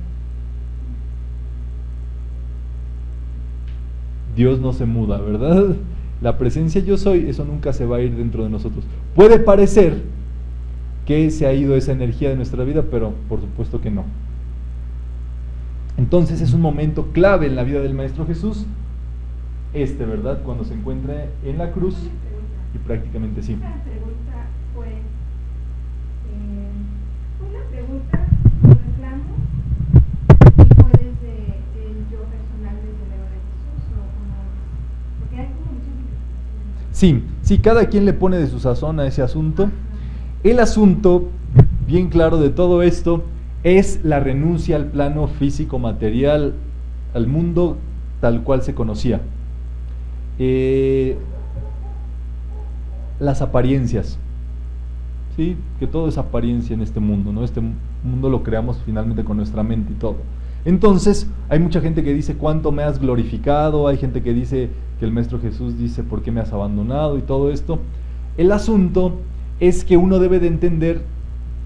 Dios no se muda, ¿verdad? La presencia yo soy, eso nunca se va a ir dentro de nosotros. Puede parecer que se ha ido esa energía de nuestra vida, pero por supuesto que no. Entonces es un momento clave en la vida del Maestro Jesús, ¿verdad? Cuando se encuentra en la cruz, y prácticamente sí. Esta pregunta fue una pregunta, un reclamo, y fue desde el yo personal, desde el ego de Jesús, o no, porque hay como muchas interpretaciones. Sí, cada quien le pone de su sazón a ese asunto. El asunto, bien claro de todo esto, es la renuncia al plano físico material, al mundo tal cual se conocía. Las apariencias, ¿sí? Que todo es apariencia en este mundo, ¿no? Este mundo lo creamos finalmente con nuestra mente y todo. Entonces, hay mucha gente que dice: ¿cuánto me has glorificado? Hay gente que dice que el Maestro Jesús dice: ¿por qué me has abandonado? Y todo esto. El asunto es que uno debe de entender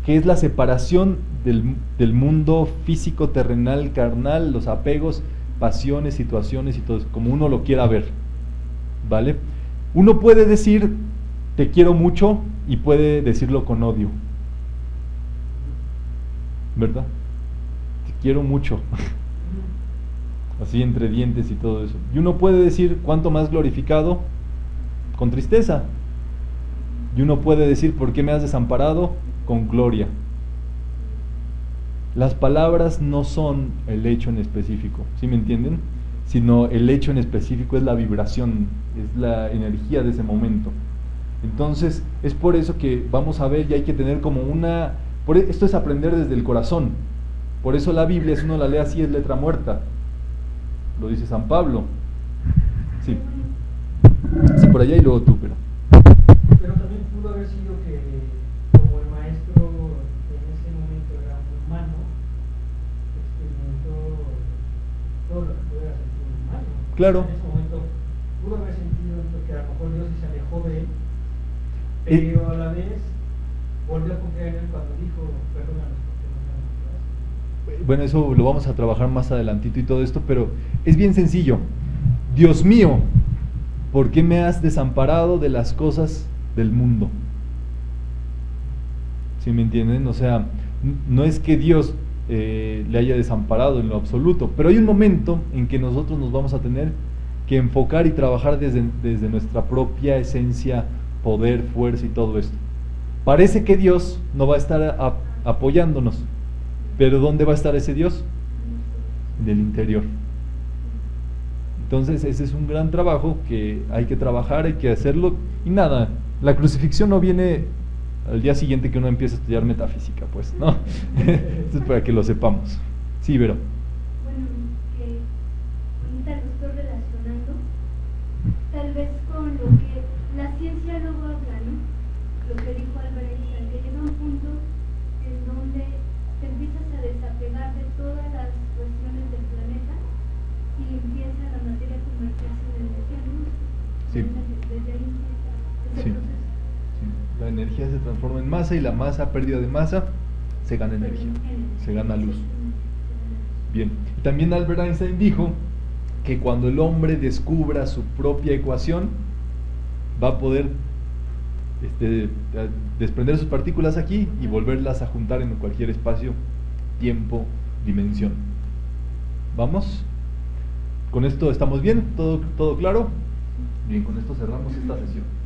que es la separación del mundo físico, terrenal, carnal, los apegos, pasiones, situaciones y todo eso, como uno lo quiera ver, ¿vale? Uno puede decir: te quiero mucho, y puede decirlo con odio, ¿verdad? Te quiero mucho, así entre dientes y todo eso. Y uno puede decir: ¿cuánto más glorificado? Con tristeza. Y uno puede decir: ¿por qué me has desamparado? Con gloria. Las palabras no son el hecho en específico, ¿sí me entienden? Sino el hecho en específico es la vibración, es la energía de ese momento. Entonces, es por eso que vamos a ver, y hay que tener como esto es aprender desde el corazón. Por eso la Biblia, si uno la lee así, es letra muerta. Lo dice San Pablo. Sí, por allá y luego tú, pero también pudo haber sido que, como el maestro en ese momento era humano, experimentó todo lo que pudiera sentir un humano. Claro. En ese momento pudo haber sentido que a lo mejor Dios se alejó de él, pero a la vez volvió a confiar en él cuando dijo: perdónanos porque no saben lo que hacen. Bueno, eso lo vamos a trabajar más adelantito y todo esto, pero es bien sencillo. Dios mío, ¿por qué me has desamparado de las cosas del mundo? ¿Sí me entienden? O sea, no es que Dios le haya desamparado en lo absoluto, pero hay un momento en que nosotros nos vamos a tener que enfocar y trabajar desde nuestra propia esencia, poder, fuerza y todo esto. Parece que Dios no va a estar apoyándonos, pero ¿dónde va a estar ese Dios? En el interior. Entonces ese es un gran trabajo que hay que trabajar, hay que hacerlo. Y nada, la crucifixión no viene al día siguiente que uno empieza a estudiar metafísica, pues, ¿no? Esto es para que lo sepamos. Sí, Vero. Bueno, que ahorita lo estoy relacionando, tal vez con lo que la ciencia luego habla, ¿no? Lo que dijo Albert Einstein, que llega un punto en donde te empiezas a desapegar de todas las cuestiones del planeta y empieza la materia a convertirse en energía, ¿no? Sí. Desde ahí empieza ese Sí. proceso. La energía se transforma en masa y la masa, pérdida de masa, se gana energía, se gana luz. Bien, también Albert Einstein dijo que cuando el hombre descubra su propia ecuación, va a poder desprender sus partículas aquí y volverlas a juntar en cualquier espacio, tiempo, dimensión. ¿Vamos? ¿Con esto estamos bien? ¿Todo claro? Bien, con esto cerramos esta sesión.